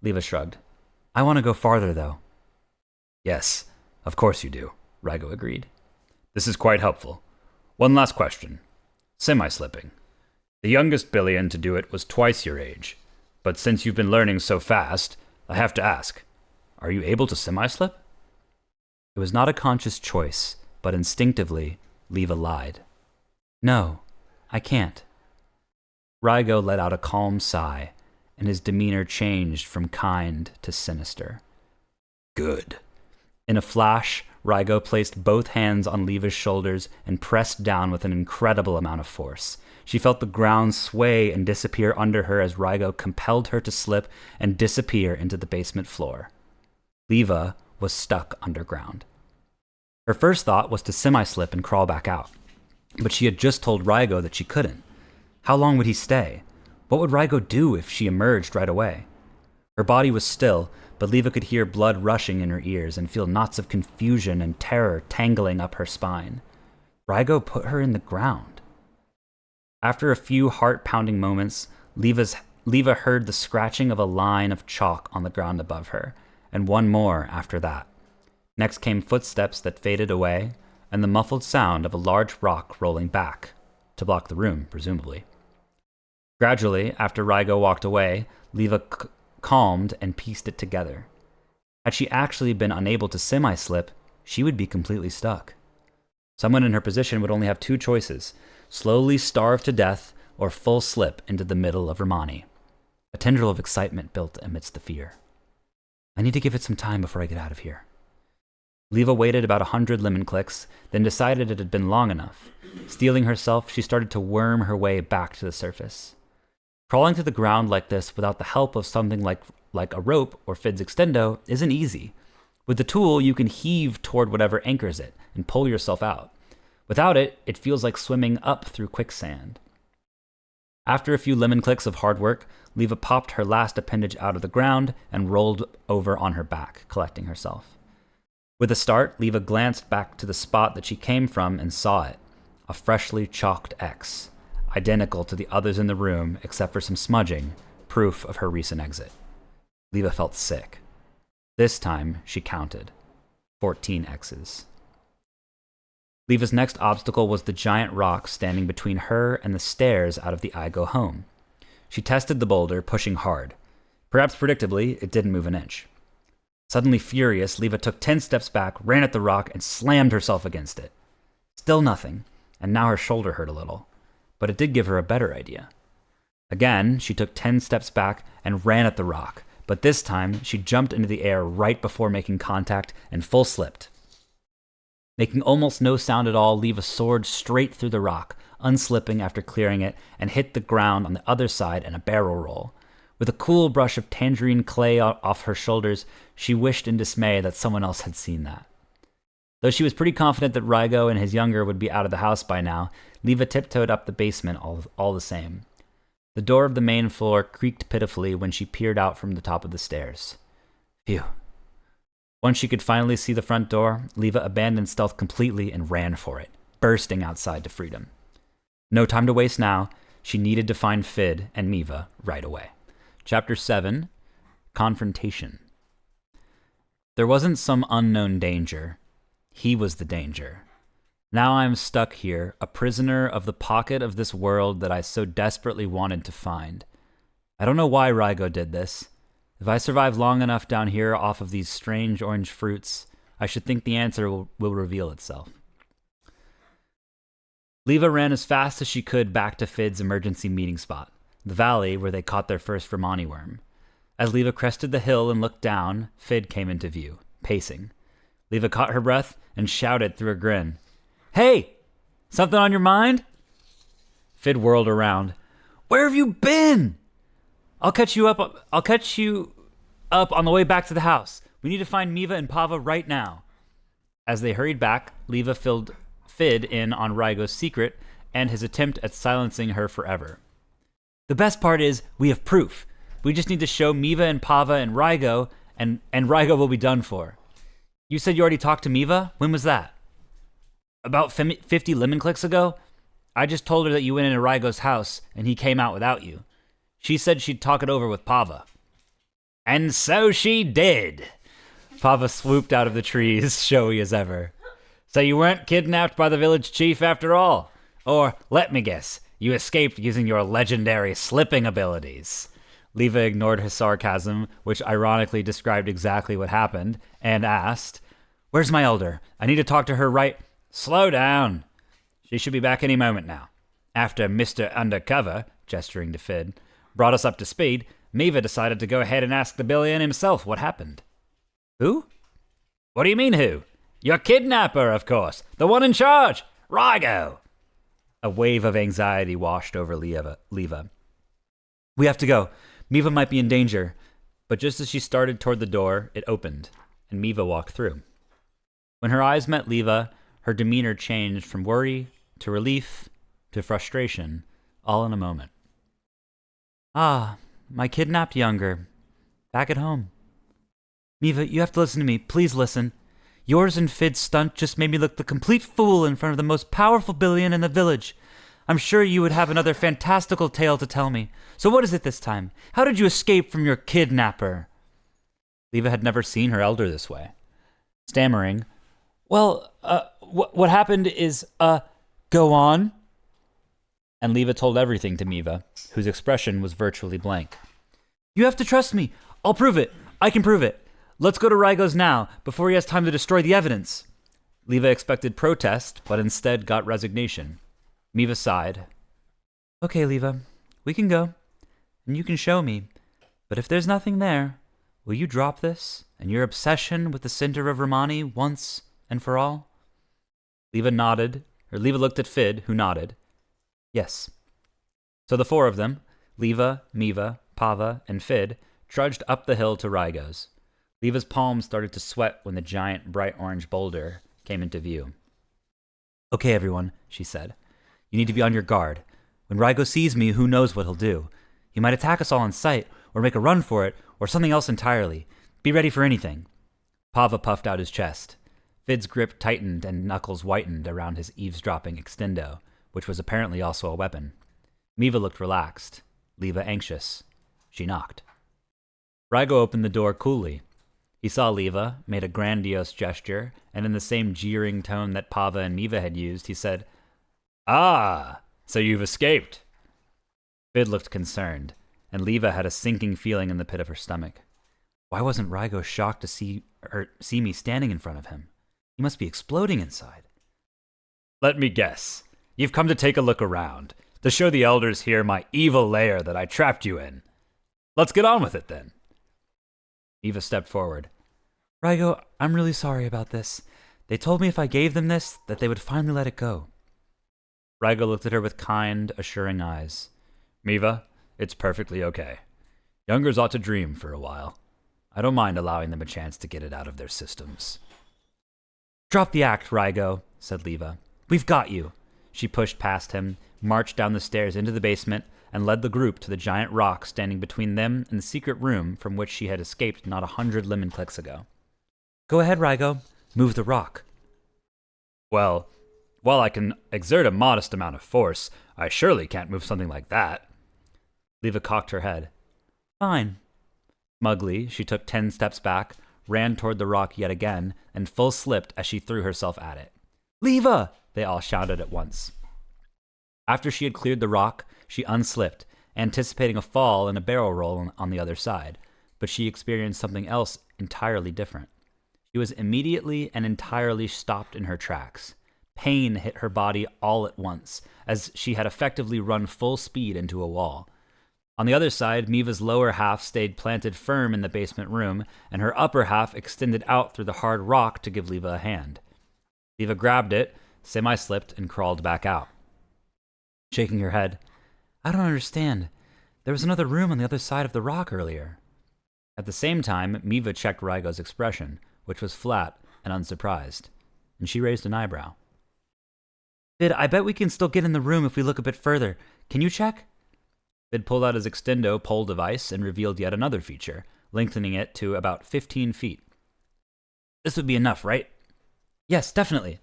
Leva shrugged. "I want to go farther, though." "Yes, of course you do," Rygo agreed. "This is quite helpful. One last question. Semi-slipping. The youngest Billion to do it was twice your age, but since you've been learning so fast, I have to ask, are you able to semi-slip?" It was not a conscious choice, but instinctively, Leva lied. No, I can't. Rygo let out a calm sigh, and his demeanor changed from kind to sinister. Good. In a flash, Rygo placed both hands on Leva's shoulders and pressed down with an incredible amount of force. She felt the ground sway and disappear under her as Rygo compelled her to slip and disappear into the basement floor. Leva was stuck underground. Her first thought was to semi-slip and crawl back out, but she had just told Rygo that she couldn't. How long would he stay? What would Rygo do if she emerged right away? Her body was still, but Leva could hear blood rushing in her ears and feel knots of confusion and terror tangling up her spine. Rygo put her in the ground. After a few heart-pounding moments, Leva heard the scratching of a line of chalk on the ground above her, and one more after that. Next came footsteps that faded away, and the muffled sound of a large rock rolling back, to block the room, presumably. Gradually, after Rygo walked away, Leva calmed and pieced it together. Had she actually been unable to semi-slip, she would be completely stuck. Someone in her position would only have two choices: slowly starve to death or full slip into the middle of Romani. A tendril of excitement built amidst the fear. I need to give it some time before I get out of here. Leva waited about 100 lemon clicks, then decided it had been long enough. Steeling herself, she started to worm her way back to the surface. Crawling to the ground like this without the help of something like a rope or Fid's extendo isn't easy. With the tool, you can heave toward whatever anchors it and pull yourself out. Without it, it feels like swimming up through quicksand. After a few lemon clicks of hard work, Leva popped her last appendage out of the ground and rolled over on her back, collecting herself. With a start, Leva glanced back to the spot that she came from and saw it, a freshly chalked X, identical to the others in the room except for some smudging, proof of her recent exit. Leva felt sick. This time, she counted 14 X's. Leva's next obstacle was the giant rock standing between her and the stairs out of the I Go home. She tested the boulder, pushing hard. Perhaps predictably, it didn't move an inch. Suddenly furious, Leva took 10 steps back, ran at the rock, and slammed herself against it. Still nothing, and now her shoulder hurt a little. But it did give her a better idea. Again, she took 10 steps back and ran at the rock, but this time she jumped into the air right before making contact and full slipped. Making almost no sound at all, Leva soared straight through the rock, unslipping after clearing it, and hit the ground on the other side in a barrel roll. With a cool brush of tangerine clay off her shoulders, she wished in dismay that someone else had seen that. Though she was pretty confident that Rygo and his younger would be out of the house by now, Leva tiptoed up the basement all the same. The door of the main floor creaked pitifully when she peered out from the top of the stairs. Phew. Once she could finally see the front door, Leva abandoned stealth completely and ran for it, bursting outside to freedom. No time to waste now. She needed to find Fid and Miva right away. Chapter 7, Confrontation. There wasn't some unknown danger. He was the danger. Now I am stuck here, a prisoner of the pocket of this world that I so desperately wanted to find. I don't know why Rygo did this. If I survive long enough down here off of these strange orange fruits, I should think the answer will reveal itself. Leva ran as fast as she could back to Fid's emergency meeting spot, the valley where they caught their first Romani worm. As Leva crested the hill and looked down, Fid came into view, pacing. Leva caught her breath and shouted through a grin, "Hey! Something on your mind?" Fid whirled around. "Where have you been?" I'll catch you up on the way back to the house. We need to find Miva and Pava right now." As they hurried back, Leva filled Fid in on Rygo's secret and his attempt at silencing her forever. "The best part is we have proof. We just need to show Miva and Pava and Rygo, and Rygo will be done for. You said you already talked to Miva? When was that?" "About 50 lemon clicks ago. I just told her that you went into Rygo's house and he came out without you. She said she'd talk it over with Pava." "And so she did." Pava swooped out of the trees, showy as ever. "So you weren't kidnapped by the village chief after all? Or, let me guess, you escaped using your legendary slipping abilities." Leva ignored his sarcasm, which ironically described exactly what happened, and asked, "Where's my elder? I need to talk to her right—" "Slow down. She should be back any moment now. After Mr. Undercover, gesturing to Fid, brought us up to speed, Miva decided to go ahead and ask the Billion himself what happened. Who? What do you mean who? Your kidnapper, of course. The one in charge. Rygo. A wave of anxiety washed over Leva. We have to go. Miva might be in danger. But just as she started toward the door, it opened, and Miva walked through. When her eyes met Leva, her demeanor changed from worry to relief to frustration, all in a moment. Ah, my kidnapped younger. Back at home. Miva, you have to listen to me. Please listen. Yours and Fid's stunt just made me look the complete fool in front of the most powerful Billion in the village. I'm sure you would have another fantastical tale to tell me. So what is it this time? How did you escape from your kidnapper? Leva had never seen her elder this way. Stammering, well, what happened is, go on. And Leva told everything to Miva, whose expression was virtually blank. You have to trust me. I'll prove it. I can prove it. Let's go to Rygo's now, before he has time to destroy the evidence. Leva expected protest, but instead got resignation. Miva sighed. Okay, Leva, we can go, and you can show me. But if there's nothing there, will you drop this and your obsession with the Cinder of Romani once and for all? Leva looked at Fid, who nodded. Yes. So the four of them, Leva, Miva, Pava, and Fid, trudged up the hill to Rygo's. Leva's palms started to sweat when the giant bright orange boulder came into view. Okay, everyone, she said. You need to be on your guard. When Rygo sees me, who knows what he'll do? He might attack us all in sight, or make a run for it, or something else entirely. Be ready for anything. Pava puffed out his chest. Fid's grip tightened and knuckles whitened around his eavesdropping extendo, which was apparently also a weapon. Miva looked relaxed. Leva anxious. She knocked. Rygo opened the door coolly. He saw Leva, made a grandiose gesture, and in the same jeering tone that Pava and Miva had used, he said, Ah, so you've escaped. Fid looked concerned, and Leva had a sinking feeling in the pit of her stomach. Why wasn't Rygo shocked to see me standing in front of him? He must be exploding inside. Let me guess. You've come to take a look around, to show the elders here my evil lair that I trapped you in. Let's get on with it, then. Miva stepped forward. Rygo, I'm really sorry about this. They told me if I gave them this, that they would finally let it go. Rygo looked at her with kind, assuring eyes. Miva, it's perfectly okay. Youngers ought to dream for a while. I don't mind allowing them a chance to get it out of their systems. Drop the act, Rygo, said Leva. We've got you. She pushed past him, marched down the stairs into the basement, and led the group to the giant rock standing between them and the secret room from which she had escaped not 100 lemon clicks ago. Go ahead, Rygo. Move the rock. Well, while I can exert a modest amount of force, I surely can't move something like that. Leva cocked her head. Fine. Smugly, she took 10 steps back, ran toward the rock yet again, and full slipped as she threw herself at it. Leva! They all shouted at once. After she had cleared the rock, she unslipped, anticipating a fall and a barrel roll on the other side, but she experienced something else entirely different. She was immediately and entirely stopped in her tracks. Pain hit her body all at once, as she had effectively run full speed into a wall. On the other side, Miva's lower half stayed planted firm in the basement room, and her upper half extended out through the hard rock to give Leva a hand. Leva grabbed it, semi-slipped, and crawled back out. Shaking her head, I don't understand. There was another room on the other side of the rock earlier. At the same time, Miva checked Rygo's expression, which was flat and unsurprised, and she raised an eyebrow. Fid, I bet we can still get in the room if we look a bit further. Can you check? Fid pulled out his extendo pole device and revealed yet another feature, lengthening it to about 15 feet. This would be enough, right? Yes, definitely.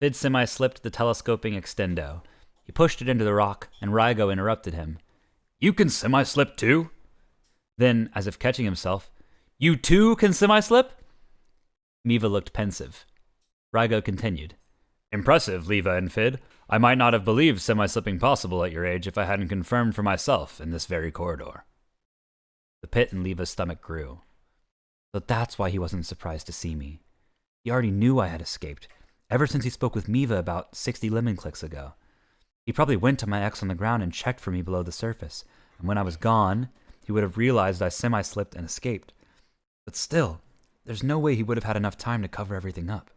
Fid semi-slipped the telescoping extendo. He pushed it into the rock, and Rygo interrupted him. You can semi-slip too? Then, as if catching himself, You too can semi-slip? Miva looked pensive. Rygo continued. Impressive, Leva and Fid. I might not have believed semi-slipping possible at your age if I hadn't confirmed for myself in this very corridor. The pit in Leva's stomach grew. So that's why he wasn't surprised to see me. He already knew I had escaped, ever since he spoke with Miva about 60 lemon clicks ago. He probably went to my ex on the ground and checked for me below the surface, and when I was gone, he would have realized I semi-slipped and escaped. But still, there's no way he would have had enough time to cover everything up.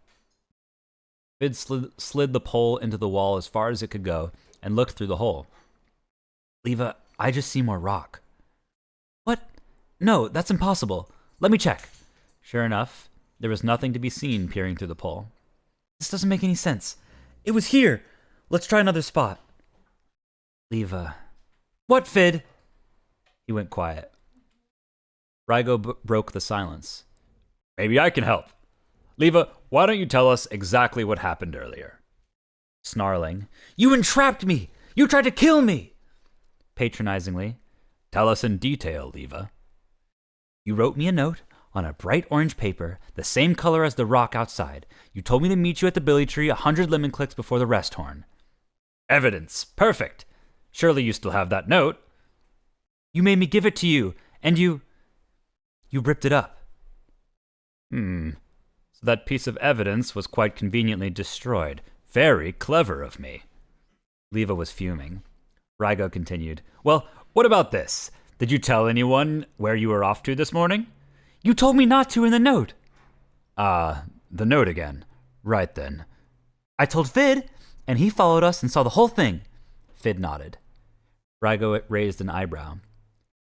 Fid slid the pole into the wall as far as it could go and looked through the hole. Leva, I just see more rock. What? No, that's impossible. Let me check. Sure enough, there was nothing to be seen peering through the pole. This doesn't make any sense. It was here. Let's try another spot. Leva. What, Fid? He went quiet. Rygo broke the silence. Maybe I can help. Leva, why don't you tell us exactly what happened earlier? Snarling. You entrapped me! You tried to kill me! Patronizingly. Tell us in detail, Leva. You wrote me a note on a bright orange paper, the same color as the rock outside. You told me to meet you at the Billy Tree 100 lemon clicks before the rest horn. Evidence. Perfect. Surely you still have that note. You made me give it to you, and you ripped it up. So that piece of evidence was quite conveniently destroyed. Very clever of me. Leva was fuming. Rygo continued. Well, what about this? Did you tell anyone where you were off to this morning? You told me not to in the note. The note again. Right then. I told Fid, and he followed us and saw the whole thing. Fid nodded. Rygo raised an eyebrow.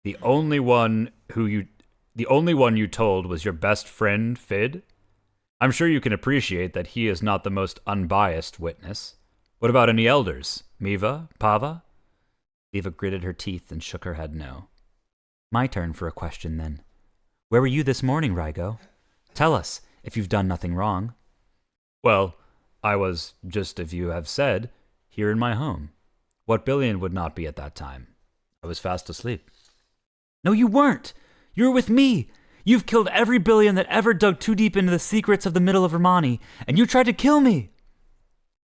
The only one you told was your best friend, Fid? I'm sure you can appreciate that he is not the most unbiased witness. What about any elders? Miva? Pava? Leva gritted her teeth and shook her head no. My turn for a question, then. Where were you this morning, Rygo? Tell us, if you've done nothing wrong. Well, I was, just as you have said, here in my home. What billion would not be at that time? I was fast asleep. No, you weren't! You were with me! You've killed every billion that ever dug too deep into the secrets of the middle of Romani, and you tried to kill me!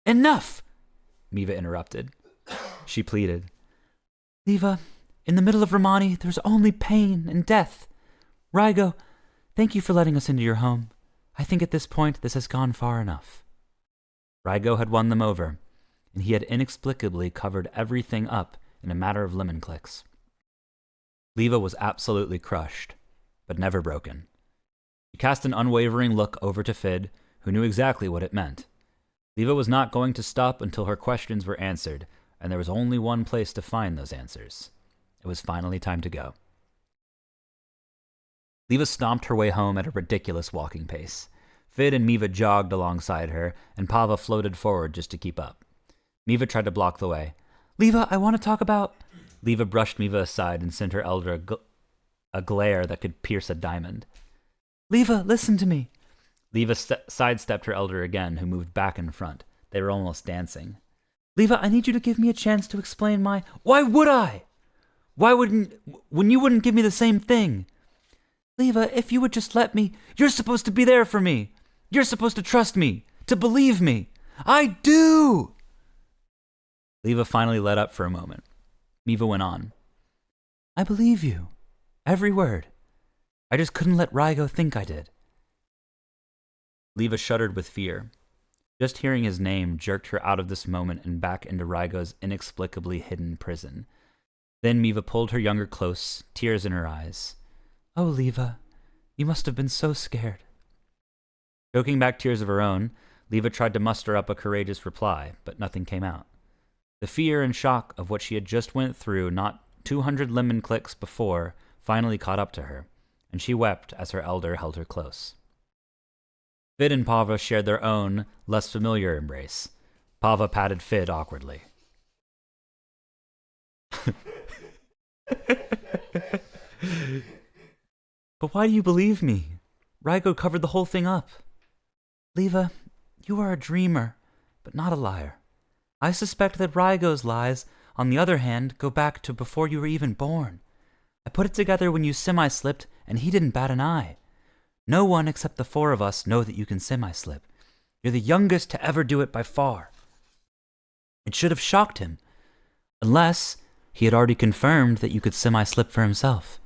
Enough! Miva interrupted. She pleaded. Leva, in the middle of Romani, there's only pain and death. Rygo, thank you for letting us into your home. I think at this point, this has gone far enough. Rygo had won them over, and he had inexplicably covered everything up in a matter of lemon clicks. Leva was absolutely crushed, but never broken. She cast an unwavering look over to Fid, who knew exactly what it meant. Leva was not going to stop until her questions were answered, and there was only one place to find those answers. It was finally time to go. Leva stomped her way home at a ridiculous walking pace. Fid and Miva jogged alongside her, and Pava floated forward just to keep up. Miva tried to block the way. Leva, I want to talk about... Leva brushed Miva aside and sent her elder a glare that could pierce a diamond. Leva, listen to me. Leva sidestepped her elder again, who moved back in front. They were almost dancing. Leva, I need you to give me a chance to explain my... Why would I? Why wouldn't... When you wouldn't give me the same thing? Leva, if you would just let me... You're supposed to be there for me. You're supposed to trust me. To believe me. I do! Leva finally let up for a moment. Miva went on. I believe you. Every word. I just couldn't let Rygo think I did. Leva shuddered with fear. Just hearing his name jerked her out of this moment and back into Rygo's inexplicably hidden prison. Then Miva pulled her younger close, tears in her eyes. Oh, Leva, you must have been so scared. Choking back tears of her own, Leva tried to muster up a courageous reply, but nothing came out. The fear and shock of what she had just went through not 200 lemon clicks before finally caught up to her, and she wept as her elder held her close. Fid and Pava shared their own, less familiar embrace. Pava patted Fid awkwardly. But why do you believe me? Rygo covered the whole thing up. Leva, you are a dreamer, but not a liar. I suspect that Rygo's lies, on the other hand, go back to before you were even born. I put it together when you semi-slipped, and he didn't bat an eye. No one except the four of us know that you can semi-slip. You're the youngest to ever do it by far. It should have shocked him, unless he had already confirmed that you could semi-slip for himself.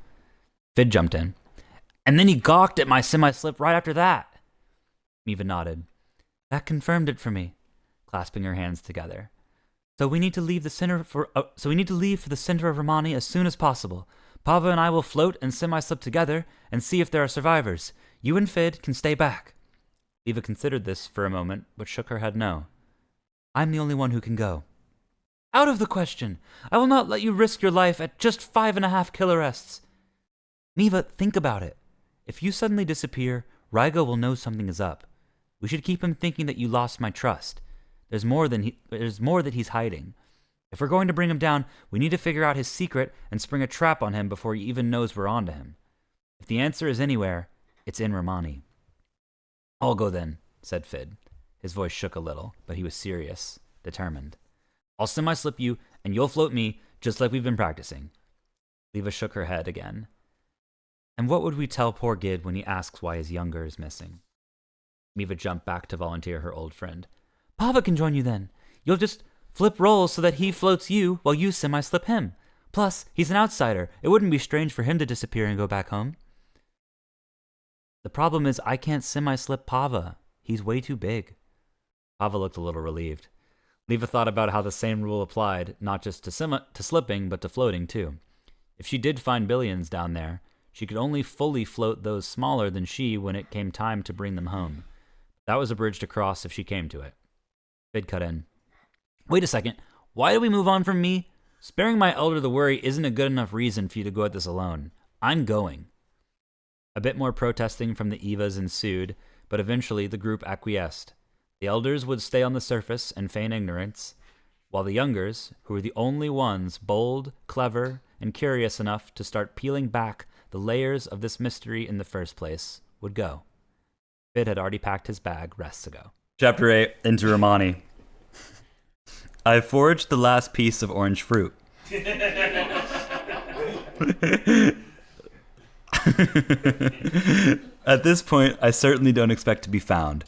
Fid jumped in. And then he gawked at my semi-slip right after that. Miva nodded. That confirmed it for me, clasping her hands together. So we need to leave for the center of Romani as soon as possible. Pava and I will float and semi-slip together and see if there are survivors. You and Fid can stay back. Leva considered this for a moment, but shook her head no. I'm the only one who can go. Out of the question. I will not let you risk your life at just 5.5 kilorests. Miva, think about it. If you suddenly disappear, Rygo will know something is up. We should keep him thinking that you lost my trust. There's more that he's hiding. If we're going to bring him down, we need to figure out his secret and spring a trap on him before he even knows we're onto him. If the answer is anywhere, it's in Romani. I'll go then, said Fid. His voice shook a little, but he was serious, determined. I'll semi-slip you, and you'll float me, just like we've been practicing. Leva shook her head again. And what would we tell poor Gid when he asks why his younger is missing? Miva jumped back to volunteer her old friend. Pava can join you then. You'll just flip roles so that he floats you while you semi-slip him. Plus, he's an outsider. It wouldn't be strange for him to disappear and go back home. The problem is I can't semi-slip Pava. He's way too big. Pava looked a little relieved. Leva thought about how the same rule applied, not just to slipping, but to floating too. If she did find billions down there, she could only fully float those smaller than she when it came time to bring them home. That was a bridge to cross if she came to it. Fid cut in. Wait a second. Why do we move on from me? Sparing my elder the worry isn't a good enough reason for you to go at this alone. I'm going. A bit more protesting from the Evas ensued, but eventually the group acquiesced. The elders would stay on the surface and feign ignorance, while the youngers, who were the only ones bold, clever, and curious enough to start peeling back the layers of this mystery in the first place, would go. Fid had already packed his bag rests ago. Chapter 8, Into Romani. I foraged the last piece of orange fruit. At this point, I certainly don't expect to be found.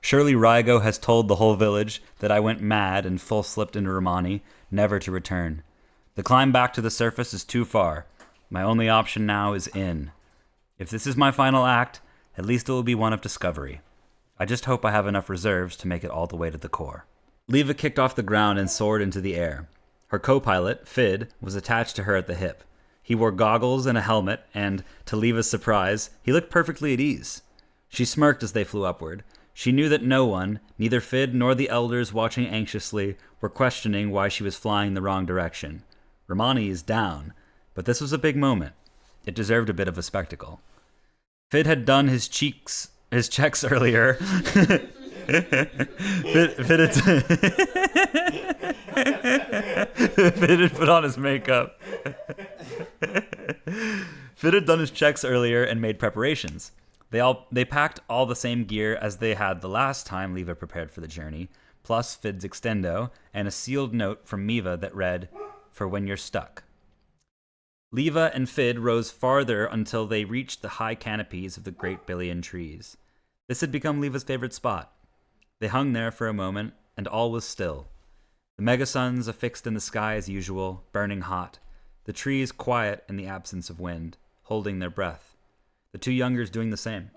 Surely Rygo has told the whole village that I went mad and full slipped into Romani, never to return. The climb back to the surface is too far. My only option now is in. If this is my final act, at least it will be one of discovery. I just hope I have enough reserves to make it all the way to the core. Leva kicked off the ground and soared into the air. Her co-pilot, Fid, was attached to her at the hip. He wore goggles and a helmet, and, to Leva's surprise, he looked perfectly at ease. She smirked as they flew upward. She knew that no one, neither Fid nor the elders watching anxiously, were questioning why she was flying the wrong direction. Romani is down, but this was a big moment. It deserved a bit of a spectacle. Fid had done his checks earlier. Fid had put on his makeup. Fid had done his checks earlier and made preparations. They packed all the same gear as they had the last time Leva prepared for the journey, plus Fid's extendo and a sealed note from Miva that read, "For when you're stuck." Leva and Fid rose farther until they reached the high canopies of the great billion trees. This had become Leva's favorite spot. They hung there for a moment, and all was still. The megasuns affixed in the sky as usual, burning hot. The trees quiet in the absence of wind, holding their breath. The two youngers doing the same.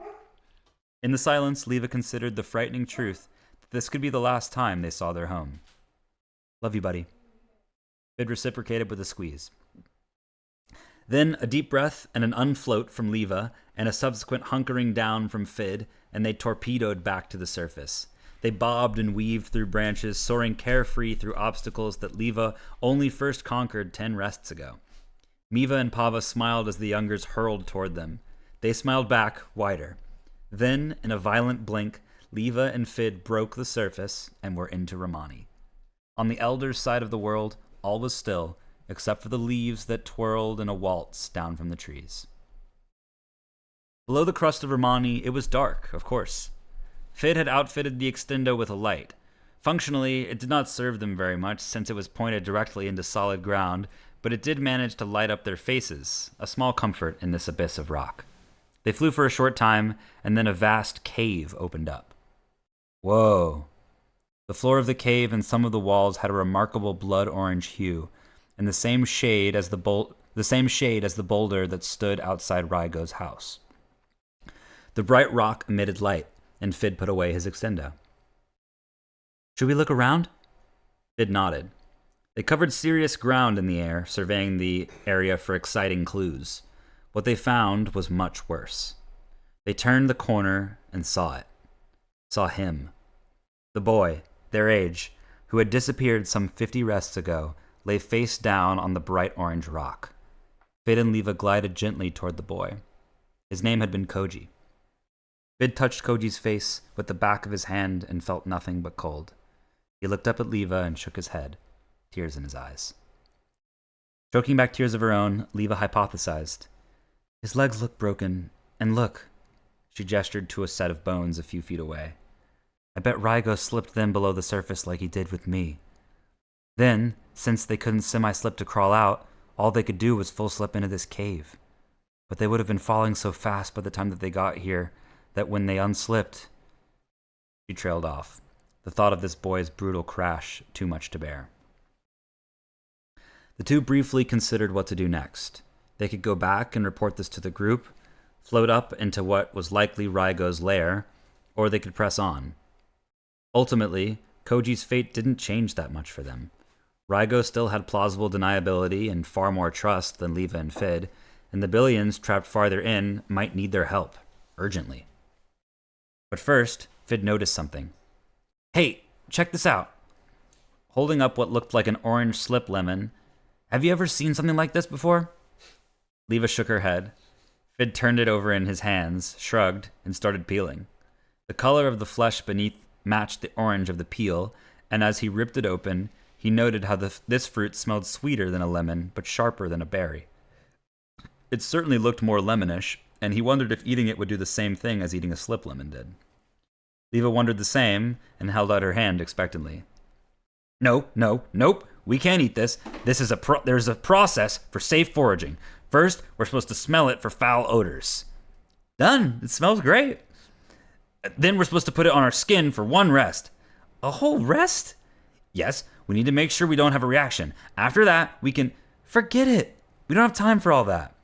In the silence, Leva considered the frightening truth that this could be the last time they saw their home. Love you, buddy. Fid reciprocated with a squeeze. Then a deep breath and an unfloat from Leva, and a subsequent hunkering down from Fid, and they torpedoed back to the surface. They bobbed and weaved through branches, soaring carefree through obstacles that Leva only first conquered 10 rests ago. Miva and Pava smiled as the youngers hurled toward them. They smiled back, wider. Then, in a violent blink, Leva and Fid broke the surface and were into Romani. On the elders' side of the world, all was still, except for the leaves that twirled in a waltz down from the trees. Below the crust of Romani, it was dark, of course. Fid had outfitted the extendo with a light. Functionally, it did not serve them very much, since it was pointed directly into solid ground, but it did manage to light up their faces, a small comfort in this abyss of rock. They flew for a short time, and then a vast cave opened up. Whoa. The floor of the cave and some of the walls had a remarkable blood-orange hue, and the same shade as the boulder that stood outside Rygo's house. The bright rock emitted light, and Fid put away his extendo. Should we look around? Fid nodded. They covered serious ground in the air, surveying the area for exciting clues. What they found was much worse. They turned the corner and saw it. Saw him. The boy, their age, who had disappeared some 50 rests ago, lay face down on the bright orange rock. Fid and Leva glided gently toward the boy. His name had been Koji. Fid touched Koji's face with the back of his hand and felt nothing but cold. He looked up at Leva and shook his head, tears in his eyes. Choking back tears of her own, Leva hypothesized. His legs look broken, and look. She gestured to a set of bones a few feet away. I bet Raigo slipped them below the surface like he did with me. Then, since they couldn't semi-slip to crawl out, all they could do was full slip into this cave. But they would have been falling so fast by the time that they got here that when they unslipped... She trailed off. The thought of this boy's brutal crash too much to bear. The two briefly considered what to do next. They could go back and report this to the group, float up into what was likely Raigo's lair, or they could press on. Ultimately, Koji's fate didn't change that much for them. Raigo still had plausible deniability and far more trust than Leva and Fid, and the billions trapped farther in might need their help, urgently. But first, Fid noticed something. Hey, check this out. Holding up what looked like an orange slip lemon. Have you ever seen something like this before? Leva shook her head. Fid turned it over in his hands, shrugged, and started peeling. The color of the flesh beneath matched the orange of the peel, and as he ripped it open, he noted how this fruit smelled sweeter than a lemon, but sharper than a berry. It certainly looked more lemonish, and he wondered if eating it would do the same thing as eating a slip lemon did. Leva wondered the same, and held out her hand expectantly. Nope, we can't eat this. There's a process for safe foraging. First, we're supposed to smell it for foul odors. Done. It smells great. Then we're supposed to put it on our skin for one rest. A whole rest? Yes, we need to make sure we don't have a reaction. After that, we can... Forget it. We don't have time for all that.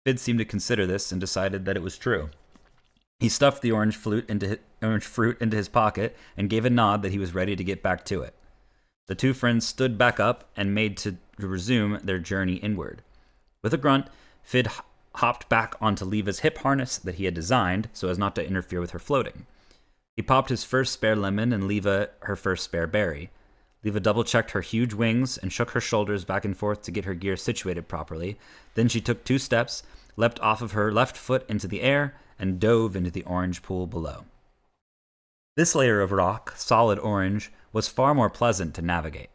Fid seemed to consider this and decided that it was true. He stuffed the orange fruit into his pocket and gave a nod that he was ready to get back to it. The two friends stood back up and made to resume their journey inward. With a grunt, Fid hopped back onto Leva's hip harness that he had designed so as not to interfere with her floating. He popped his first spare lemon and Leva her first spare berry. Leva double-checked her huge wings and shook her shoulders back and forth to get her gear situated properly. Then she took 2 steps, leapt off of her left foot into the air, and dove into the orange pool below. This layer of rock, solid orange, was far more pleasant to navigate.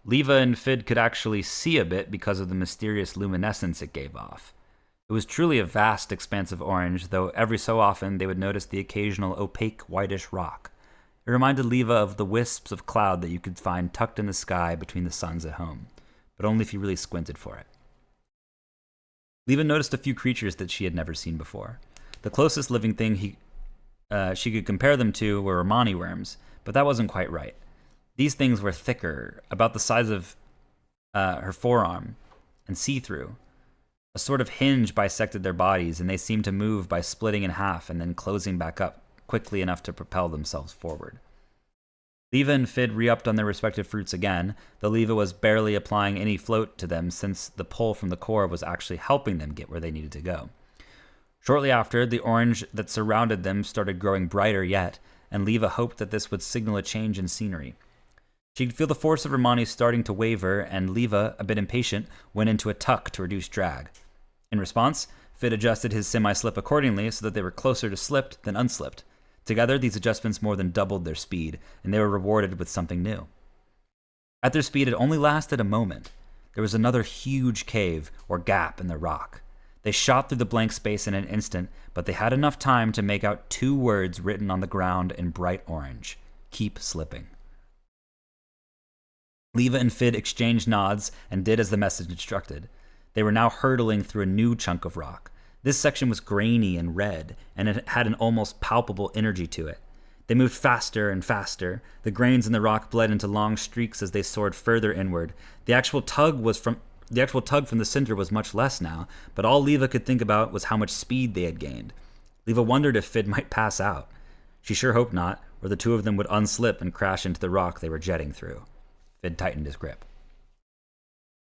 Leva and Fid could actually see a bit because of the mysterious luminescence it gave off. It was truly a vast expanse of orange, though every so often they would notice the occasional opaque whitish rock. It reminded Leva of the wisps of cloud that you could find tucked in the sky between the suns at home, but only if you really squinted for it. Leva noticed a few creatures that she had never seen before. The closest living thing she could compare them to were Romani worms, but that wasn't quite right. These things were thicker, about the size of her forearm, and see-through. A sort of hinge bisected their bodies, and they seemed to move by splitting in half and then closing back up quickly enough to propel themselves forward. Leva and Fid re-upped on their respective fruits again, though Leva was barely applying any float to them since the pull from the core was actually helping them get where they needed to go. Shortly after, the orange that surrounded them started growing brighter yet, and Leva hoped that this would signal a change in scenery. She could feel the force of Romani starting to waver, and Leva, a bit impatient, went into a tuck to reduce drag. In response, Fid adjusted his semi-slip accordingly so that they were closer to slipped than unslipped. Together, these adjustments more than doubled their speed, and they were rewarded with something new. At their speed, it only lasted a moment. There was another huge cave, or gap, in the rock. They shot through the blank space in an instant, but they had enough time to make out 2 words written on the ground in bright orange. Keep slipping. Leva and Fid exchanged nods and did as the message instructed. They were now hurtling through a new chunk of rock. This section was grainy and red, and it had an almost palpable energy to it. They moved faster and faster. The grains in the rock bled into long streaks as they soared further inward. The actual tug from the center was much less now, but all Leva could think about was how much speed they had gained. Leva wondered if Fid might pass out. She sure hoped not, or the two of them would unslip and crash into the rock they were jetting through. Fid tightened his grip.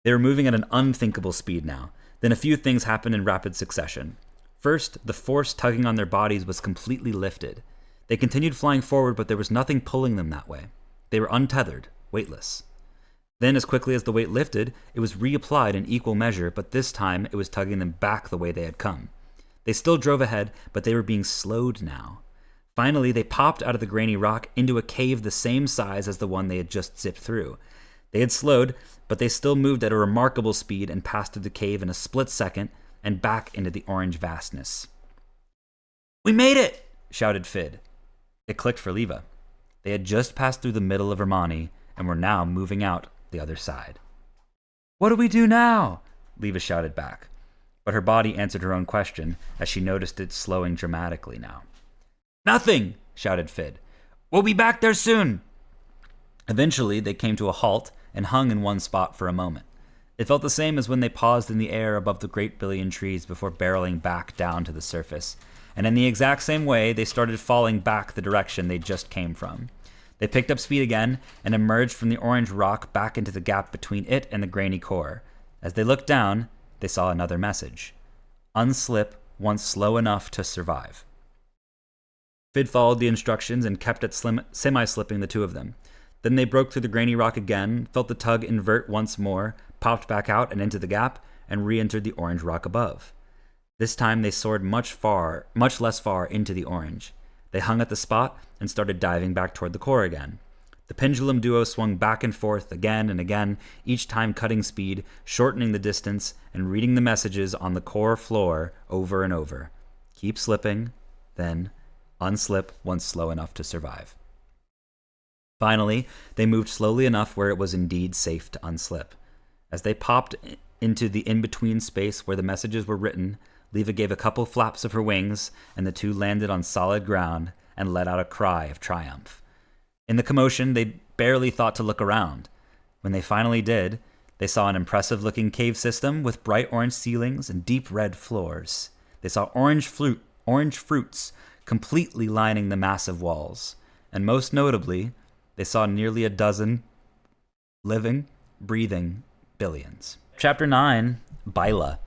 They were moving at an unthinkable speed now. Then a few things happened in rapid succession. First, the force tugging on their bodies was completely lifted. They continued flying forward, but there was nothing pulling them that way. They were untethered, weightless. Then, as quickly as the weight lifted, it was reapplied in equal measure, but this time it was tugging them back the way they had come. They still drove ahead, but they were being slowed now. Finally, they popped out of the grainy rock into a cave the same size as the one they had just zipped through. They had slowed, but they still moved at a remarkable speed and passed through the cave in a split second and back into the orange vastness. "We made it!" shouted Fid. It clicked for Leva. They had just passed through the middle of Romani and were now moving out the other side. "What do we do now?" Leva shouted back. But her body answered her own question as she noticed it slowing dramatically now. "Nothing!" shouted Fid. "We'll be back there soon!" Eventually, they came to a halt and hung in one spot for a moment. It felt the same as when they paused in the air above the great billion trees before barreling back down to the surface. And in the exact same way, they started falling back the direction they just came from. They picked up speed again and emerged from the orange rock back into the gap between it and the grainy core. As they looked down, they saw another message. Unslip once slow enough to survive. Fid followed the instructions and kept at semi-slipping the two of them. Then they broke through the grainy rock again, felt the tug invert once more, popped back out and into the gap, and re-entered the orange rock above. This time they soared much less far into the orange. They hung at the spot and started diving back toward the core again. The pendulum duo swung back and forth again and again, each time cutting speed, shortening the distance, and reading the messages on the core floor over and over. Keep slipping, then unslip once slow enough to survive. Finally, they moved slowly enough where it was indeed safe to unslip. As they popped into the in-between space where the messages were written, Leva gave a couple flaps of her wings, and the two landed on solid ground and let out a cry of triumph. In the commotion, they barely thought to look around. When they finally did, they saw an impressive-looking cave system with bright orange ceilings and deep red floors. They saw orange fruits completely lining the massive walls, and most notably, they saw nearly a dozen living, breathing billions. Chapter 9, Bila.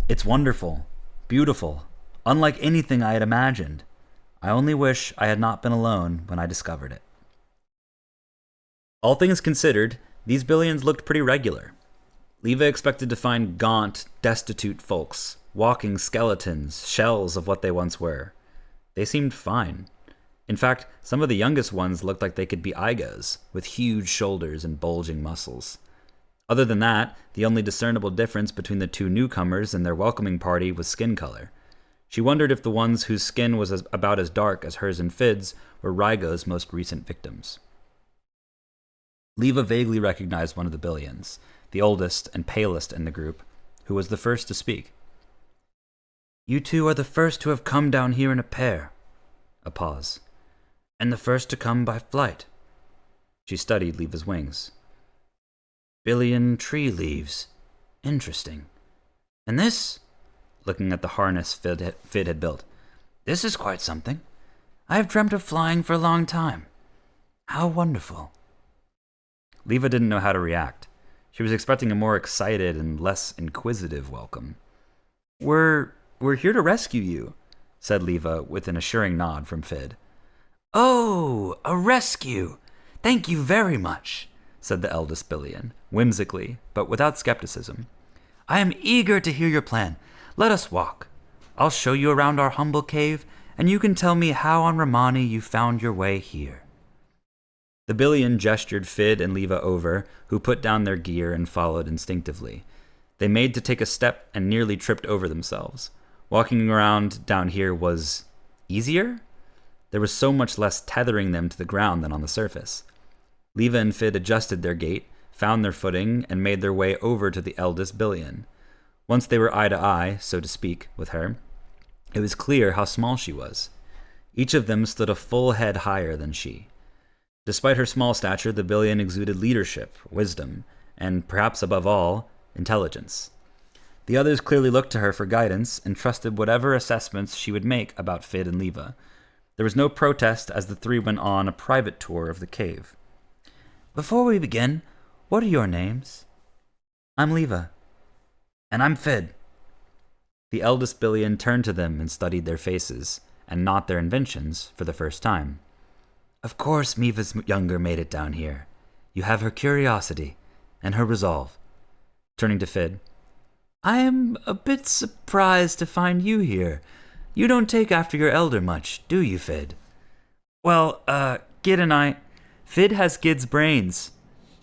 It's wonderful, beautiful, unlike anything I had imagined. I only wish I had not been alone when I discovered it. All things considered, these billions looked pretty regular. Leva expected to find gaunt, destitute folks, walking skeletons, shells of what they once were. They seemed fine. In fact, some of the youngest ones looked like they could be Aigas, with huge shoulders and bulging muscles. Other than that, the only discernible difference between the two newcomers and their welcoming party was skin color. She wondered if the ones whose skin was about as dark as hers and Fid's were Rygo's most recent victims. Leva vaguely recognized one of the billions, the oldest and palest in the group, who was the first to speak. "You two are the first to have come down here in a pair." A pause. "And the first to come by flight." She studied Leva's wings. "Billion tree leaves. Interesting. And this?" Looking at the harness Fid had built. "This is quite something. I have dreamt of flying for a long time. How wonderful." Leva didn't know how to react. She was expecting a more excited and less inquisitive welcome. We're here to rescue you," said Leva with an assuring nod from Fid. "Oh, a rescue! Thank you very much," said the eldest billion, whimsically, but without skepticism. "I am eager to hear your plan. Let us walk. I'll show you around our humble cave, and you can tell me how on Romani you found your way here." The billion gestured Fid and Leva over, who put down their gear and followed instinctively. They made to take a step and nearly tripped over themselves. Walking around down here was easier? There was so much less tethering them to the ground than on the surface. Leva and Fid adjusted their gait, found their footing, and made their way over to the eldest billion. Once they were eye to eye, so to speak, with her, it was clear how small she was. Each of them stood a full head higher than she. Despite her small stature, the billion exuded leadership, wisdom, and, perhaps above all, intelligence. The others clearly looked to her for guidance and trusted whatever assessments she would make about Fid and Leva. There was no protest as the three went on a private tour of the cave. "Before we begin, what are your names?" I'm Leva. And I'm Fid. The eldest Billion turned to them and studied their faces, and not their inventions, for the first time. Of course Miva's younger made it down here. You have her curiosity, and her resolve. Turning to Fid. I am a bit surprised to find you here. You don't take after your elder much, do you, Fid? Well, Gid and I... Fid has Gid's brains.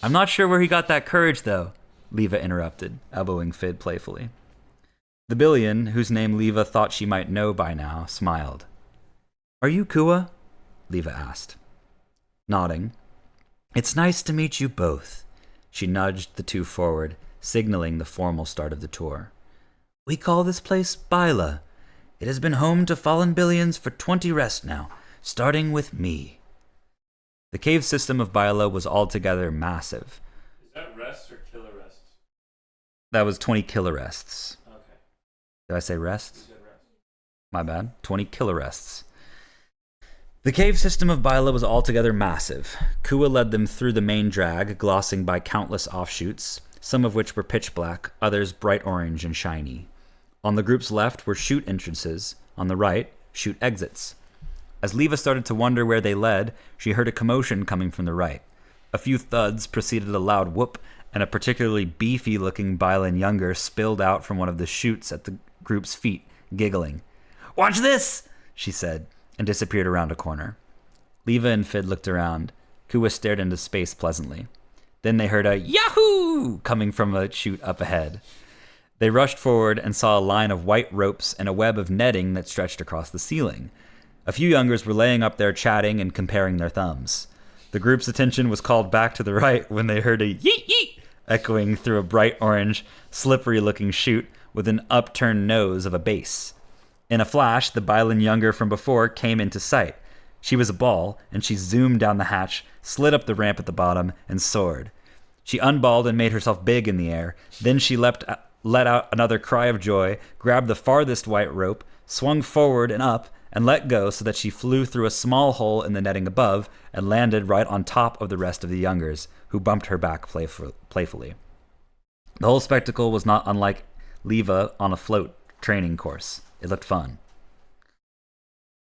I'm not sure where he got that courage, though, Leva interrupted, elbowing Fid playfully. The Billion, whose name Leva thought she might know by now, smiled. Are you Kua? Leva asked. Nodding. It's nice to meet you both. She nudged the two forward, signaling the formal start of the tour. We call this place Bila. It has been home to fallen Billions for 20 rests now, starting with me. The cave system of Bila was altogether massive. Is that rests or killer rests? That was 20 kilorests. Okay. Did I say rests? You said rests. My bad. 20 kilorests. The cave system of Bila was altogether massive. Kua led them through the main drag, glossing by countless offshoots, some of which were pitch black, others bright orange and shiny. On the group's left were chute entrances, on the right, chute exits. As Leva started to wonder where they led, she heard a commotion coming from the right. A few thuds preceded a loud whoop, and a particularly beefy-looking Bilan Younger spilled out from one of the chutes at the group's feet, giggling. Watch this, she said, and disappeared around a corner. Leva and Fid looked around. Kua stared into space pleasantly. Then they heard a Yahoo! Coming from a chute up ahead. They rushed forward and saw a line of white ropes and a web of netting that stretched across the ceiling. A few youngers were laying up there chatting and comparing their thumbs. The group's attention was called back to the right when they heard a yeet yeet echoing through a bright orange, slippery-looking chute with an upturned nose of a base. In a flash, the Bilan Younger from before came into sight. She was a ball, and she zoomed down the hatch, slid up the ramp at the bottom, and soared. She unballed and made herself big in the air. Then she let out another cry of joy, grabbed the farthest white rope, swung forward and up, and let go so that she flew through a small hole in the netting above and landed right on top of the rest of the youngers, who bumped her back playfully. The whole spectacle was not unlike Leva on a float training course. It looked fun.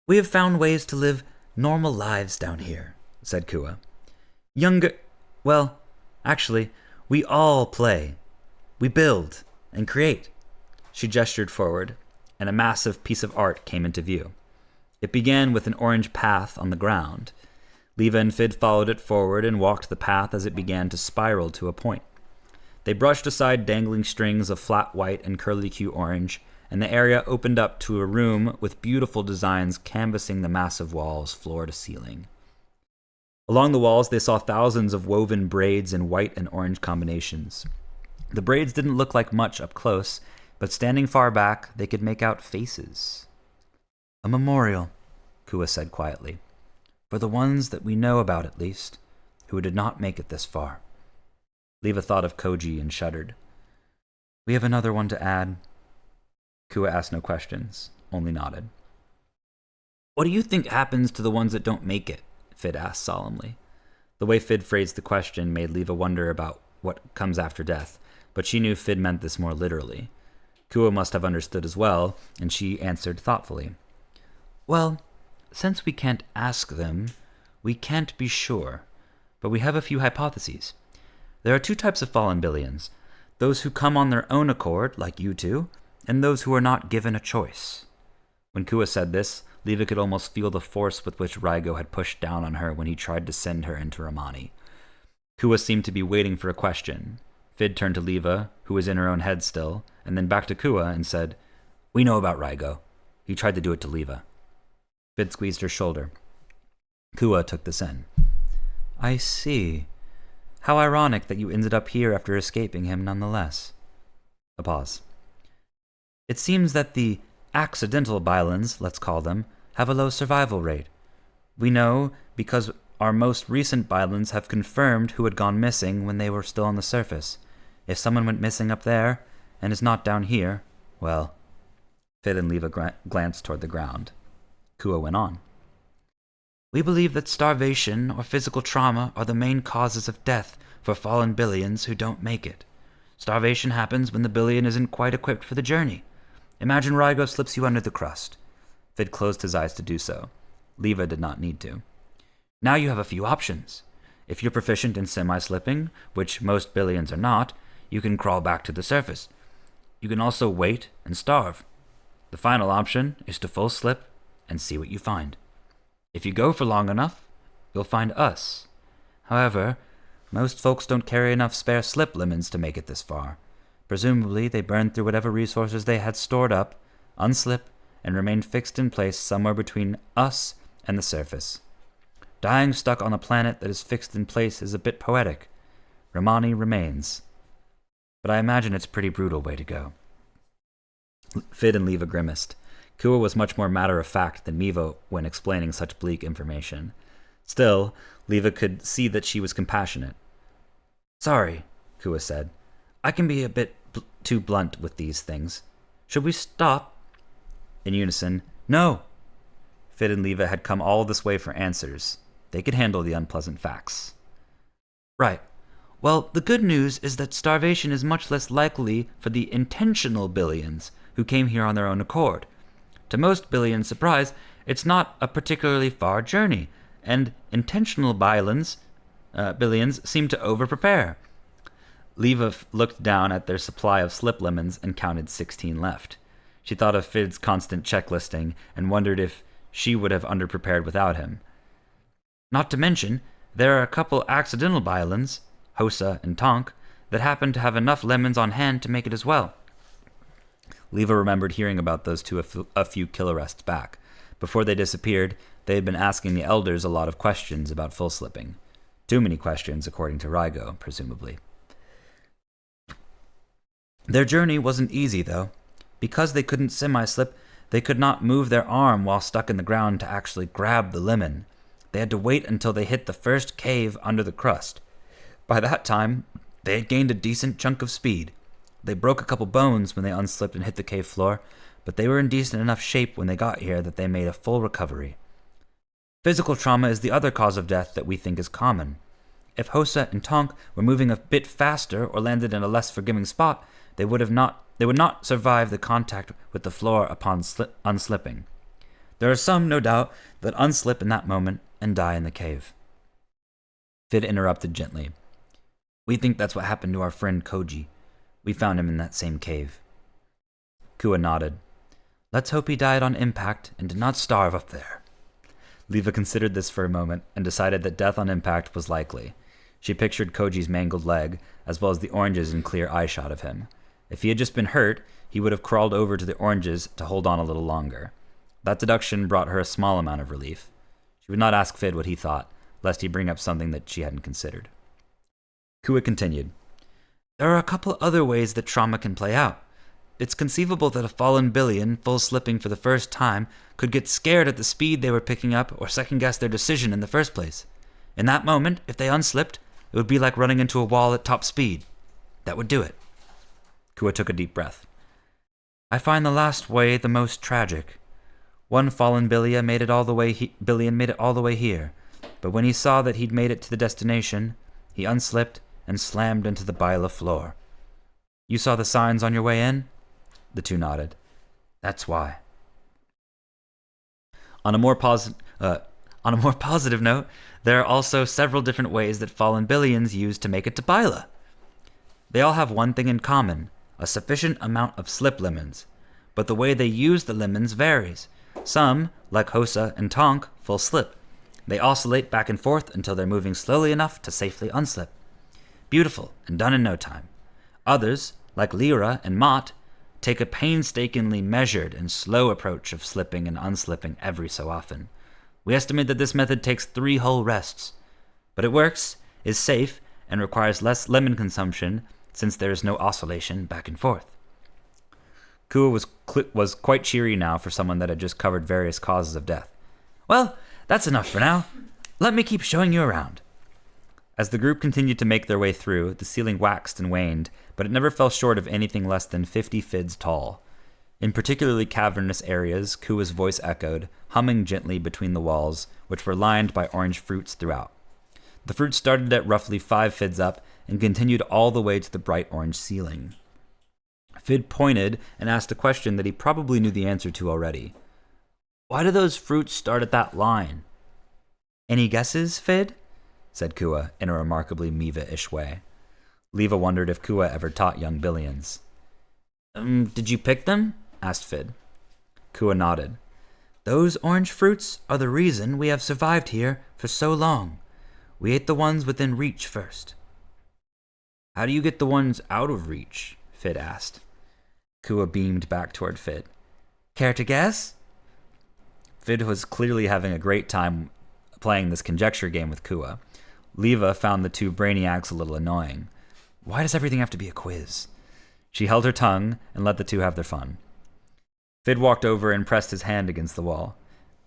We have found ways to live normal lives down here, said Kua. Actually, we all play. We build and create. She gestured forward, and a massive piece of art came into view. It began with an orange path on the ground. Leva and Fid followed it forward and walked the path as it began to spiral to a point. They brushed aside dangling strings of flat white and curlicue orange, and the area opened up to a room with beautiful designs canvassing the massive walls floor to ceiling. Along the walls, they saw thousands of woven braids in white and orange combinations. The braids didn't look like much up close, but standing far back, they could make out faces. A memorial, Kua said quietly, for the ones that we know about at least, who did not make it this far. Leva thought of Koji and shuddered. We have another one to add. Kua asked no questions, only nodded. What do you think happens to the ones that don't make it? Fid asked solemnly. The way Fid phrased the question made Leva wonder about what comes after death, but she knew Fid meant this more literally. Kua must have understood as well, and she answered thoughtfully. Well, since we can't ask them, we can't be sure, but we have a few hypotheses. There are two types of fallen Billions, those who come on their own accord, like you two, and those who are not given a choice. When Kua said this, Leva could almost feel the force with which Raigo had pushed down on her when he tried to send her into Romani. Kua seemed to be waiting for a question. Fid turned to Leva, who was in her own head still, and then back to Kua and said, We know about Raigo. He tried to do it to Leva. Fid squeezed her shoulder. Kua took this in. I see. How ironic that you ended up here after escaping him nonetheless. A pause. It seems that the accidental Bilans, let's call them, have a low survival rate. We know because our most recent Bilans have confirmed who had gone missing when they were still on the surface. If someone went missing up there and is not down here, well... Fid and Leva glanced toward the ground. Kua went on. We believe that starvation or physical trauma are the main causes of death for fallen Billions who don't make it. Starvation happens when the billion isn't quite equipped for the journey. Imagine Rygo slips you under the crust. Fid closed his eyes to do so. Leva did not need to. Now you have a few options. If you're proficient in semi-slipping, which most billions are not, you can crawl back to the surface. You can also wait and starve. The final option is to full slip and see what you find. If you go for long enough, you'll find us. However, most folks don't carry enough spare slip lemons to make it this far. Presumably, they burned through whatever resources they had stored up, unslip, and remained fixed in place somewhere between us and the surface. Dying stuck on a planet that is fixed in place is a bit poetic. Romani remains. But I imagine it's a pretty brutal way to go. Fid and Leva grimaced. Kua was much more matter-of-fact than Mivo when explaining such bleak information. Still, Leva could see that she was compassionate. Sorry, Kua said. I can be a bit too blunt with these things. Should we stop? In unison, no. Fid and Leva had come all this way for answers. They could handle the unpleasant facts. Right. Well, the good news is that starvation is much less likely for the intentional billions who came here on their own accord. To most billions' surprise, it's not a particularly far journey, and intentional billions seem to over-prepare. Leva looked down at their supply of slip lemons and counted 16 left. She thought of Fid's constant checklisting and wondered if she would have underprepared without him. Not to mention, there are a couple accidental billions, Hosa and Tonk, that happen to have enough lemons on hand to make it as well. Leva remembered hearing about those two a few kilorests back. Before they disappeared, they had been asking the elders a lot of questions about full slipping. Too many questions, according to Rygo, presumably. Their journey wasn't easy, though. Because they couldn't semi-slip, they could not move their arm while stuck in the ground to actually grab the lemon. They had to wait until they hit the first cave under the crust. By that time, they had gained a decent chunk of speed. They broke a couple bones when they unslipped and hit the cave floor, but they were in decent enough shape when they got here that they made a full recovery. Physical trauma is the other cause of death that we think is common. If Hosa and Tonk were moving a bit faster or landed in a less forgiving spot, they would not survive the contact with the floor upon unslipping. There are some, no doubt, that unslip in that moment and die in the cave. Fid interrupted gently. We think that's what happened to our friend Koji. We found him in that same cave. Kua nodded. Let's hope he died on impact and did not starve up there. Leva considered this for a moment and decided that death on impact was likely. She pictured Koji's mangled leg, as well as the oranges in clear eye shot of him. If he had just been hurt, he would have crawled over to the oranges to hold on a little longer. That deduction brought her a small amount of relief. She would not ask Fid what he thought, lest he bring up something that she hadn't considered. Kua continued. There are a couple other ways that trauma can play out. It's conceivable that a fallen billion, full slipping for the first time, could get scared at the speed they were picking up or second-guess their decision in the first place. In that moment, if they unslipped, it would be like running into a wall at top speed. That would do it. Kua took a deep breath. I find the last way the most tragic. One fallen billion made it all the way here, but when he saw that he'd made it to the destination, he unslipped and slammed into the Bila floor. You saw the signs on your way in? The two nodded. That's why. On a more positive note, there are also several different ways that fallen billions use to make it to Bila. They all have one thing in common, a sufficient amount of slip lemons, but the way they use the lemons varies. Some, like Hosa and Tonk, full slip. They oscillate back and forth until they're moving slowly enough to safely unslip. Beautiful, and done in no time. Others, like Lyra and Mott, take a painstakingly measured and slow approach of slipping and unslipping every so often. We estimate that this method takes 3 whole rests. But it works, is safe, and requires less lemon consumption since there is no oscillation back and forth. Kua was quite cheery now for someone that had just covered various causes of death. Well, that's enough for now. Let me keep showing you around. As the group continued to make their way through, the ceiling waxed and waned, but it never fell short of anything less than 50 fids tall. In particularly cavernous areas, Kua's voice echoed, humming gently between the walls, which were lined by orange fruits throughout. The fruit started at roughly 5 fids up and continued all the way to the bright orange ceiling. Fid pointed and asked a question that he probably knew the answer to already. Why do those fruits start at that line? Any guesses, Fid? Said Kua in a remarkably Miva-ish way. Leva wondered if Kua ever taught young Billions. Did you pick them? Asked Fid. Kua nodded. Those orange fruits are the reason we have survived here for so long. We ate the ones within reach first. How do you get the ones out of reach? Fid asked. Kua beamed back toward Fid. Care to guess? Fid was clearly having a great time playing this conjecture game with Kua. Leva found the two brainiacs a little annoying. Why does everything have to be a quiz? She held her tongue and let the two have their fun. Fid walked over and pressed his hand against the wall.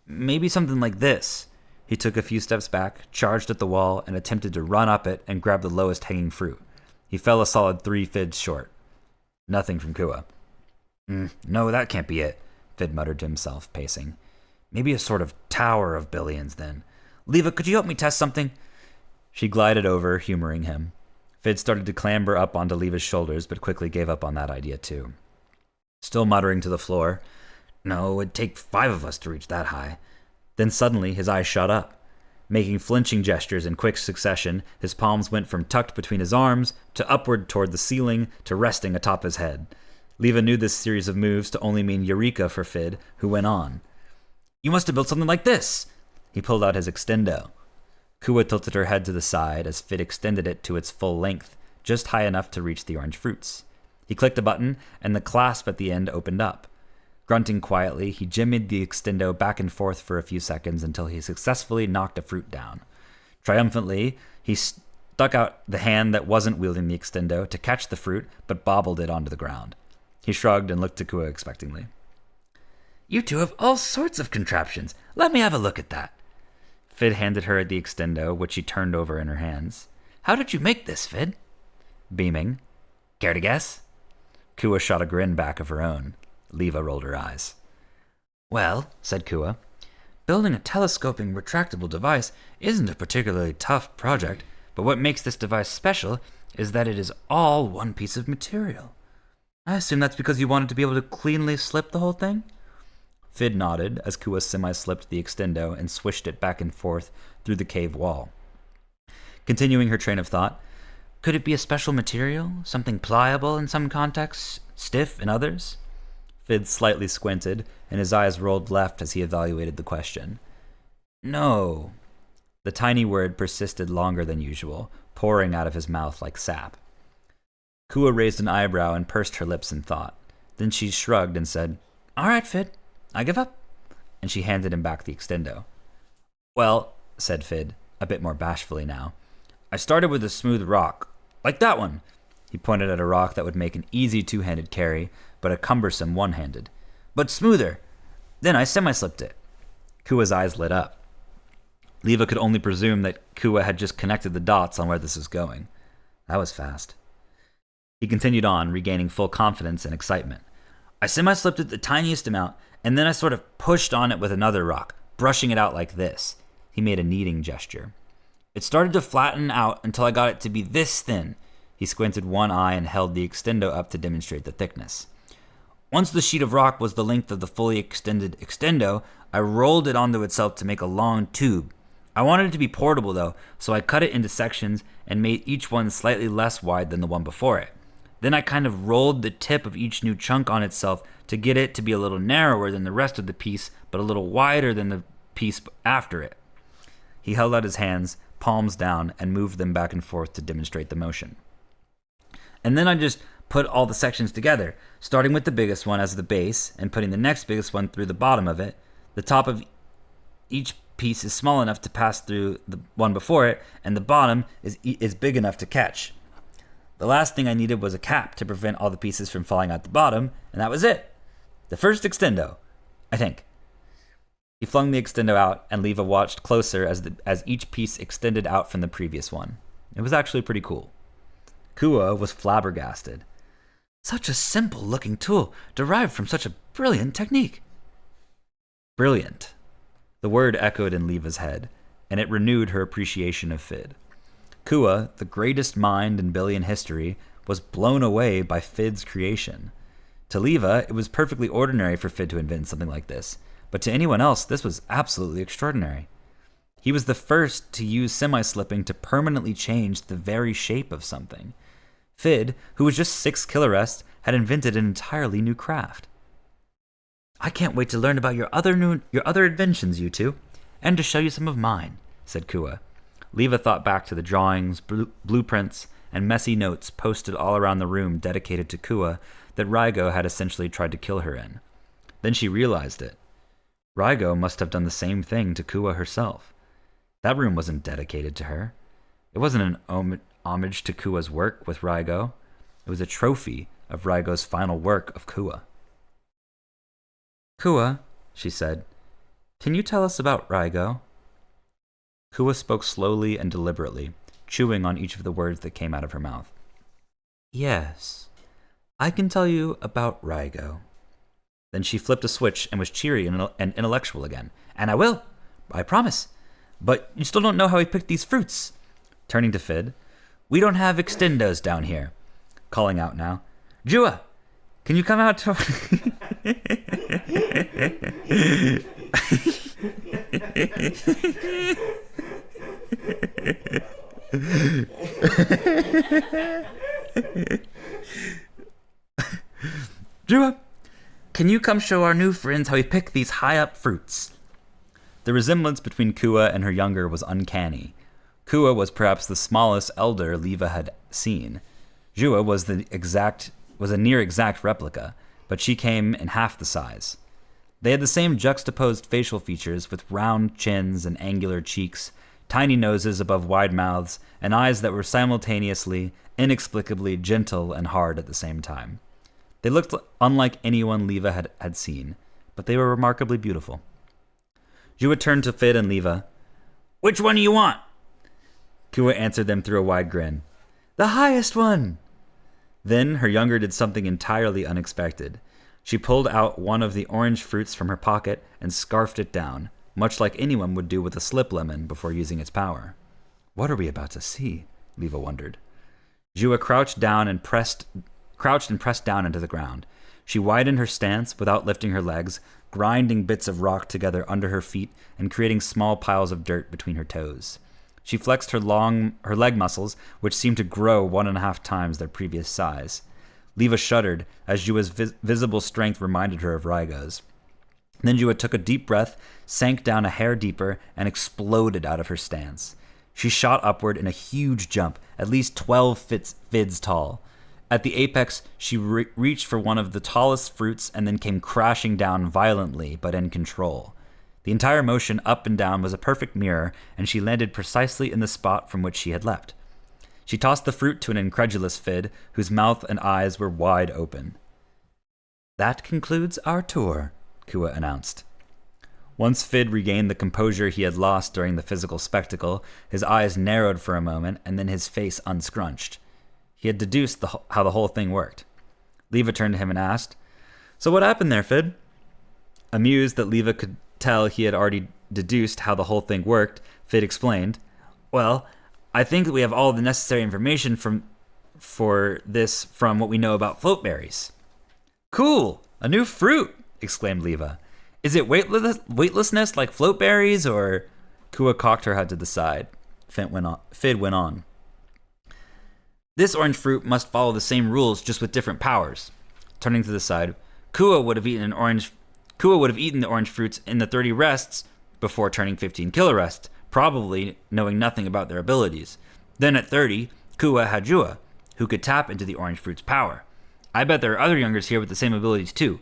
Maybe something like this. He took a few steps back, charged at the wall, and attempted to run up it and grab the lowest hanging fruit. He fell a solid 3 fids short. Nothing from Kua. No, that can't be it, Fid muttered to himself, pacing. Maybe a sort of tower of Billions, then. Leva, could you help me test something? She glided over, humoring him. Fid started to clamber up onto Leva's shoulders, but quickly gave up on that idea, too. Still muttering to the floor, no, it'd take 5 of us to reach that high. Then suddenly his eyes shot up. Making flinching gestures in quick succession, his palms went from tucked between his arms to upward toward the ceiling to resting atop his head. Leva knew this series of moves to only mean Eureka for Fid, who went on. You must have built something like this. He pulled out his extendo. Kua tilted her head to the side as Fid extended it to its full length, just high enough to reach the orange fruits. He clicked a button, and the clasp at the end opened up. Grunting quietly, he jimmied the extendo back and forth for a few seconds until he successfully knocked a fruit down. Triumphantly, he stuck out the hand that wasn't wielding the extendo to catch the fruit, but bobbled it onto the ground. He shrugged and looked to Kua expectingly. You two have all sorts of contraptions. Let me have a look at that. Fid handed her the extendo, which she turned over in her hands. How did you make this, Fid? Beaming. Care to guess? Kua shot a grin back of her own. Leva rolled her eyes. Well, said Kua, building a telescoping retractable device isn't a particularly tough project, but what makes this device special is that it is all one piece of material. I assume that's because you wanted to be able to cleanly slip the whole thing? Fid nodded as Kua semi-slipped the extendo and swished it back and forth through the cave wall. Continuing her train of thought, could it be a special material, something pliable in some contexts, stiff in others? Fid slightly squinted, and his eyes rolled left as he evaluated the question. No. The tiny word persisted longer than usual, pouring out of his mouth like sap. Kua raised an eyebrow and pursed her lips in thought. Then she shrugged and said, All right, Fid, I give up. And she handed him back the extendo. Well, said Fid, a bit more bashfully now, I started with a smooth rock, like that one. He pointed at a rock that would make an easy 2-handed carry, but a cumbersome 1-handed. But smoother. Then I semi-slipped it. Kua's eyes lit up. Leva could only presume that Kua had just connected the dots on where this was going. That was fast. He continued on, regaining full confidence and excitement. I semi-slipped it the tiniest amount, and then I sort of pushed on it with another rock, brushing it out like this. He made a kneading gesture. It started to flatten out until I got it to be this thin. He squinted one eye and held the extendo up to demonstrate the thickness. Once the sheet of rock was the length of the fully extended extendo, I rolled it onto itself to make a long tube. I wanted it to be portable though, so I cut it into sections and made each one slightly less wide than the one before it. Then I kind of rolled the tip of each new chunk on itself to get it to be a little narrower than the rest of the piece, but a little wider than the piece after it. He held out his hands, palms down, and moved them back and forth to demonstrate the motion. And then I just put all the sections together, starting with the biggest one as the base and putting the next biggest one through the bottom of it. The top of each piece is small enough to pass through the one before it, and the bottom is big enough to catch. The last thing I needed was a cap to prevent all the pieces from falling out the bottom, and that was it. The first extendo, I think. He flung the extendo out, and Leva watched closer as each piece extended out from the previous one. It was actually pretty cool. Kua was flabbergasted. Such a simple-looking tool, derived from such a brilliant technique. Brilliant. The word echoed in Leva's head, and it renewed her appreciation of Fid. Kua, the greatest mind in Billion history, was blown away by Fid's creation. To Leva, it was perfectly ordinary for Fid to invent something like this, but to anyone else, this was absolutely extraordinary. He was the first to use semi-slipping to permanently change the very shape of something. Fid, who was just 6 kilorests, had invented an entirely new craft. "I can't wait to learn about your other inventions, you two, and to show you some of mine," said Kua. Leva thought back to the drawings, blueprints, and messy notes posted all around the room dedicated to Kua that Rygo had essentially tried to kill her in. Then she realized it. Rygo must have done the same thing to Kua herself. That room wasn't dedicated to her. It wasn't an homage to Kua's work with Rygo. It was a trophy of Rygo's final work of Kua. "Kua," she said, "can you tell us about Rygo?" Kua spoke slowly and deliberately, chewing on each of the words that came out of her mouth. "Yes, I can tell you about Rygo." Then she flipped a switch and was cheery and intellectual again. "And I will, I promise. But you still don't know how he picked these fruits." Turning to Fid, "We don't have extendos down here." Calling out now, "Jua, can you come out to..." "Jua, can you come show our new friends how we pick these high-up fruits?" The resemblance between Kua and her younger was uncanny. Kua was perhaps the smallest elder Leva had seen. Jua was a near exact replica, but she came in half the size. They had the same juxtaposed facial features with round chins and angular cheeks, tiny noses above wide mouths, and eyes that were simultaneously, inexplicably gentle and hard at the same time. They looked unlike anyone Leva had seen, but they were remarkably beautiful. Jua turned to Fid and Leva. "Which one do you want?" Kua answered them through a wide grin. "The highest one!" Then her younger did something entirely unexpected. She pulled out one of the orange fruits from her pocket and scarfed it down, much like anyone would do with a slip lemon before using its power. "What are we about to see?" Leva wondered. Jua crouched and pressed down into the ground. She widened her stance without lifting her legs, grinding bits of rock together under her feet and creating small piles of dirt between her toes. She flexed her leg muscles, which seemed to grow 1.5 times their previous size. Leva shuddered as Jua's visible strength reminded her of Rygo's. Then Jua took a deep breath, sank down a hair deeper, and exploded out of her stance. She shot upward in a huge jump, at least 12 fids tall. At the apex, she reached for one of the tallest fruits and then came crashing down violently, but in control. The entire motion up and down was a perfect mirror, and she landed precisely in the spot from which she had leapt. She tossed the fruit to an incredulous Fid, whose mouth and eyes were wide open. "That concludes our tour," Kua announced. Once Fid regained the composure he had lost during the physical spectacle, his eyes narrowed for a moment, and then his face unscrunched. He had deduced how the whole thing worked. Leva turned to him and asked, "So what happened there, Fid?" Amused that Leva could tell he had already deduced how the whole thing worked, Fid explained, "Well, I think that we have all the necessary information for this from what we know about floatberries." "Cool! A new fruit!" exclaimed Leva. "Is it weightlessness like floatberries, or..." Kua cocked her head to the side. Fid went on. "This orange fruit must follow the same rules, just with different powers." Turning to the side, Kua would have eaten the orange fruits in the 30 rests before turning 15 kilorests, probably knowing nothing about their abilities. Then at 30, Kua had Jua, who could tap into the orange fruit's power. I bet there are other youngers here with the same abilities too.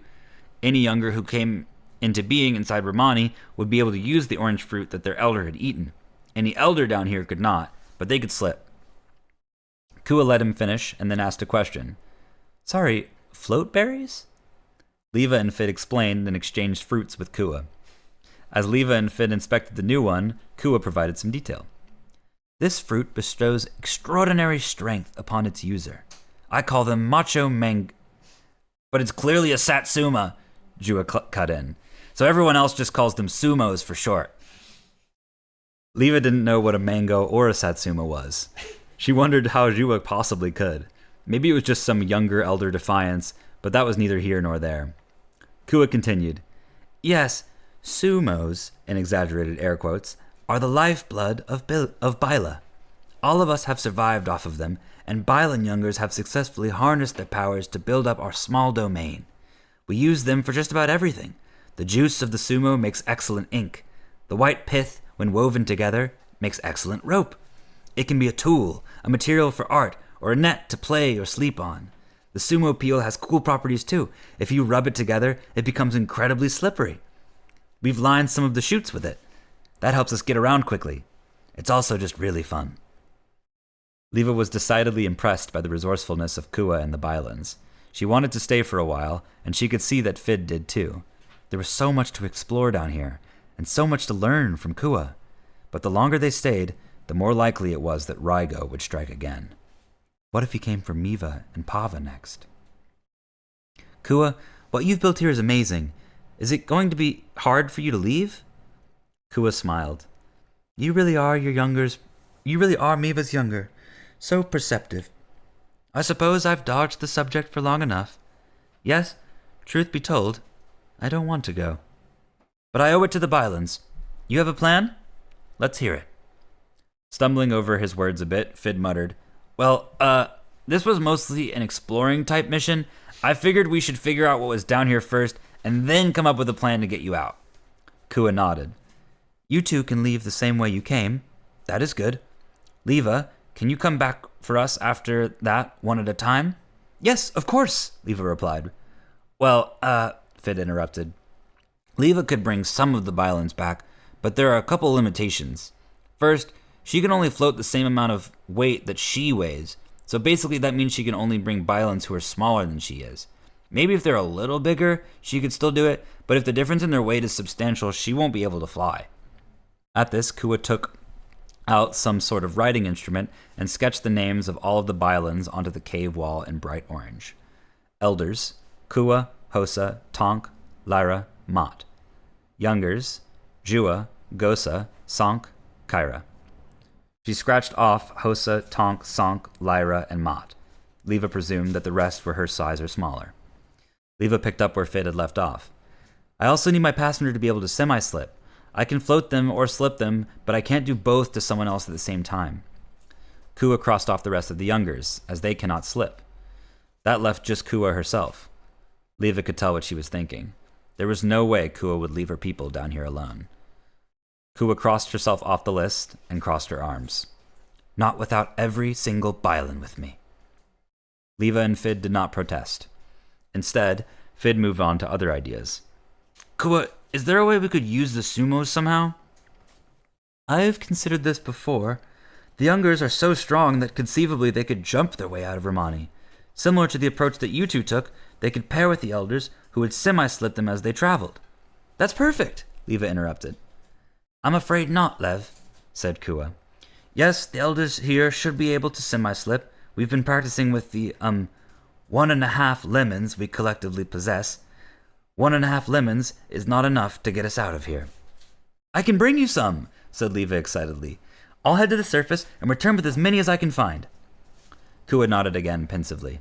Any younger who came into being inside Romani would be able to use the orange fruit that their elder had eaten. Any elder down here could not, but they could slip. Kua let him finish and then asked a question. "Sorry, floatberries?" Leva and Fid explained and exchanged fruits with Kua. As Leva and Fid inspected the new one, Kua provided some detail. "This fruit bestows extraordinary strength upon its user. I call them macho mang..." "But it's clearly a satsuma," Jua cut in. "So everyone else just calls them sumos for short." Leva didn't know what a mango or a satsuma was. She wondered how Jua possibly could. Maybe it was just some younger elder defiance, but that was neither here nor there. Kua continued, "Yes, sumos, in exaggerated air quotes, are the lifeblood of Bila. All of us have survived off of them, and Bilan Youngers have successfully harnessed their powers to build up our small domain. We use them for just about everything. The juice of the sumo makes excellent ink. The white pith, when woven together, makes excellent rope. It can be a tool, a material for art, or a net to play or sleep on. The sumo peel has cool properties too. If you rub it together, it becomes incredibly slippery. We've lined some of the chutes with it. That helps us get around quickly. It's also just really fun." Leva was decidedly impressed by the resourcefulness of Kua and the Bylans. She wanted to stay for a while, and she could see that Fid did too. There was so much to explore down here, and so much to learn from Kua. But the longer they stayed, the more likely it was that Rygo would strike again. What if he came for Miva and Pava next? "Kua, what you've built here is amazing. Is it going to be hard for you to leave?" Kua smiled. You really are Miva's younger. So perceptive. I suppose I've dodged the subject for long enough. Yes, truth be told, I don't want to go. But I owe it to the Bylans. You have a plan? Let's hear it." Stumbling over his words a bit, Fid muttered, "Well, this was mostly an exploring type mission. I figured we should figure out what was down here first and then come up with a plan to get you out." Kua nodded. "You two can leave the same way you came. That is good. Leva, can you come back for us after that, one at a time?" "Yes, of course," Leva replied. "Well, Fid interrupted. Leva could bring some of the Bylans back, but there are a couple limitations. First, she can only float the same amount of weight that she weighs, so basically that means she can only bring Bylans who are smaller than she is. Maybe if they're a little bigger, she could still do it, but if the difference in their weight is substantial, she won't be able to fly." At this, Kua took out some sort of writing instrument and sketched the names of all of the Bylans onto the cave wall in bright orange. Elders: Kua, Hosa, Tonk, Lyra, Mott. Youngers: Jua, Gosa, Sonk, Kyra. She scratched off Hosa, Tonk, Sonk, Lyra, and Mott. Leva presumed that the rest were her size or smaller. Leva picked up where Fid had left off. "I also need my passenger to be able to semi-slip. I can float them or slip them, but I can't do both to someone else at the same time." Kua crossed off the rest of the Youngers, as they cannot slip. That left just Kua herself. Leva could tell what she was thinking. There was no way Kua would leave her people down here alone. Kua crossed herself off the list and crossed her arms. "Not without every single Bylan with me." Leva and Fid did not protest. Instead, Fid moved on to other ideas. "Kua, is there a way we could use the sumos somehow?" "I have considered this before. The Youngers are so strong that conceivably they could jump their way out of Romani. Similar to the approach that you two took, they could pair with the Elders, who would semi-slip them as they traveled." "That's perfect," Leva interrupted. "I'm afraid not, Lev," said Kua. "Yes, the Elders here should be able to semi-slip. We've been practicing with the, 1.5 lemons we collectively possess. 1.5 lemons is not enough to get us out of here." "I can bring you some," said Leva excitedly. "I'll head to the surface and return with as many as I can find." Kua nodded again pensively.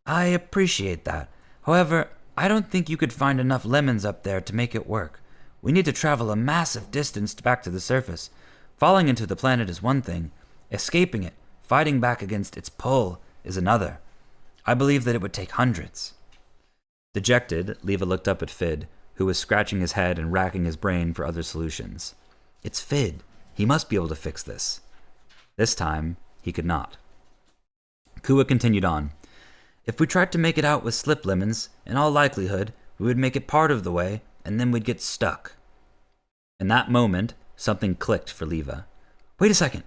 "I appreciate that. However, I don't think you could find enough lemons up there to make it work. We need to travel a massive distance back to the surface. Falling into the planet is one thing. Escaping it, fighting back against its pull, is another. I believe that it would take hundreds." Dejected, Leva looked up at Fid, who was scratching his head and racking his brain for other solutions. It's Fid. He must be able to fix this. This time, he could not. Kua continued on. "If we tried to make it out with slip lemons, in all likelihood, we would make it part of the way, and then we'd get stuck." In that moment, something clicked for Leva. "Wait a second."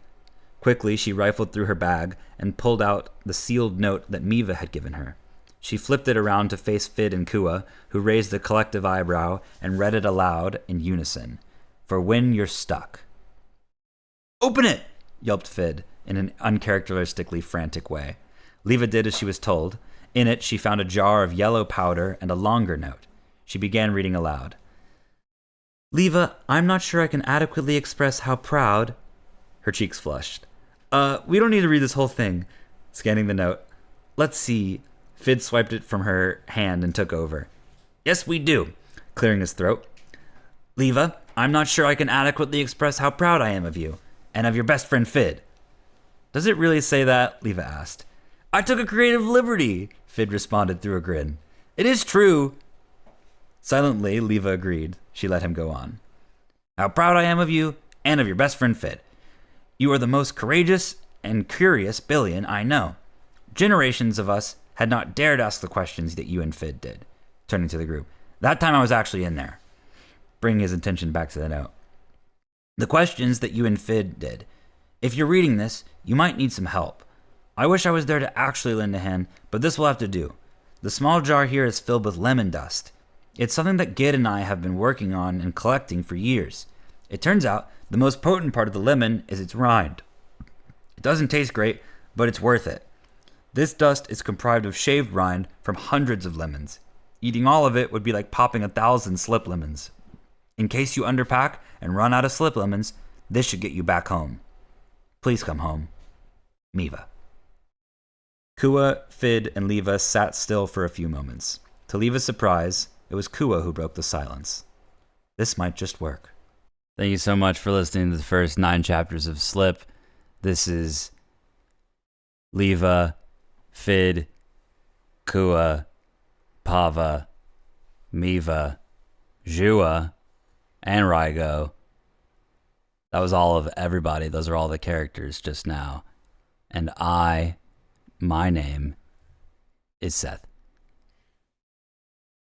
Quickly, she rifled through her bag and pulled out the sealed note that Miva had given her. She flipped it around to face Fid and Kua, who raised a collective eyebrow and read it aloud in unison. "For when you're stuck." "Open it!" yelped Fid, in an uncharacteristically frantic way. Leva did as she was told. In it, she found a jar of yellow powder and a longer note. She began reading aloud. Leva, I'm not sure I can adequately express how proud. Her cheeks flushed. We don't need to read this whole thing. Scanning the note. Let's see. Fid swiped it from her hand and took over. Yes, we do. Clearing his throat. Leva, I'm not sure I can adequately express how proud I am of you, and of your best friend Fid. Does it really say that? Leva asked. I took a creative liberty, Fid responded through a grin. It is true. Silently, Leva agreed. She let him go on. How proud I am of you, and of your best friend Fid. You are the most courageous and curious Billion I know. Generations of us had not dared ask the questions that you and Fid did. Turning to the group. That time I was actually in there. Bringing his attention back to the note. The questions that you and Fid did. If you're reading this, you might need some help. I wish I was there to actually lend a hand, but this will have to do. The small jar here is filled with lemon dust. It's something that Gid and I have been working on and collecting for years. It turns out the most potent part of the lemon is its rind. It doesn't taste great, but it's worth it. This dust is comprised of shaved rind from hundreds of lemons. Eating all of it would be like popping 1,000 slip lemons. In case you underpack and run out of slip lemons, this should get you back home. Please come home. Miva. Kua, Fid, and Leva sat still for a few moments. To Leva's surprise, it was Kua who broke the silence. This might just work. Thank you so much for listening to the first 9 chapters of Slip. This is Leva, Fid, Kua, Pava, Miva, Jua, and Rygo. That was all of everybody. Those are all the characters just now. And my name is Seth.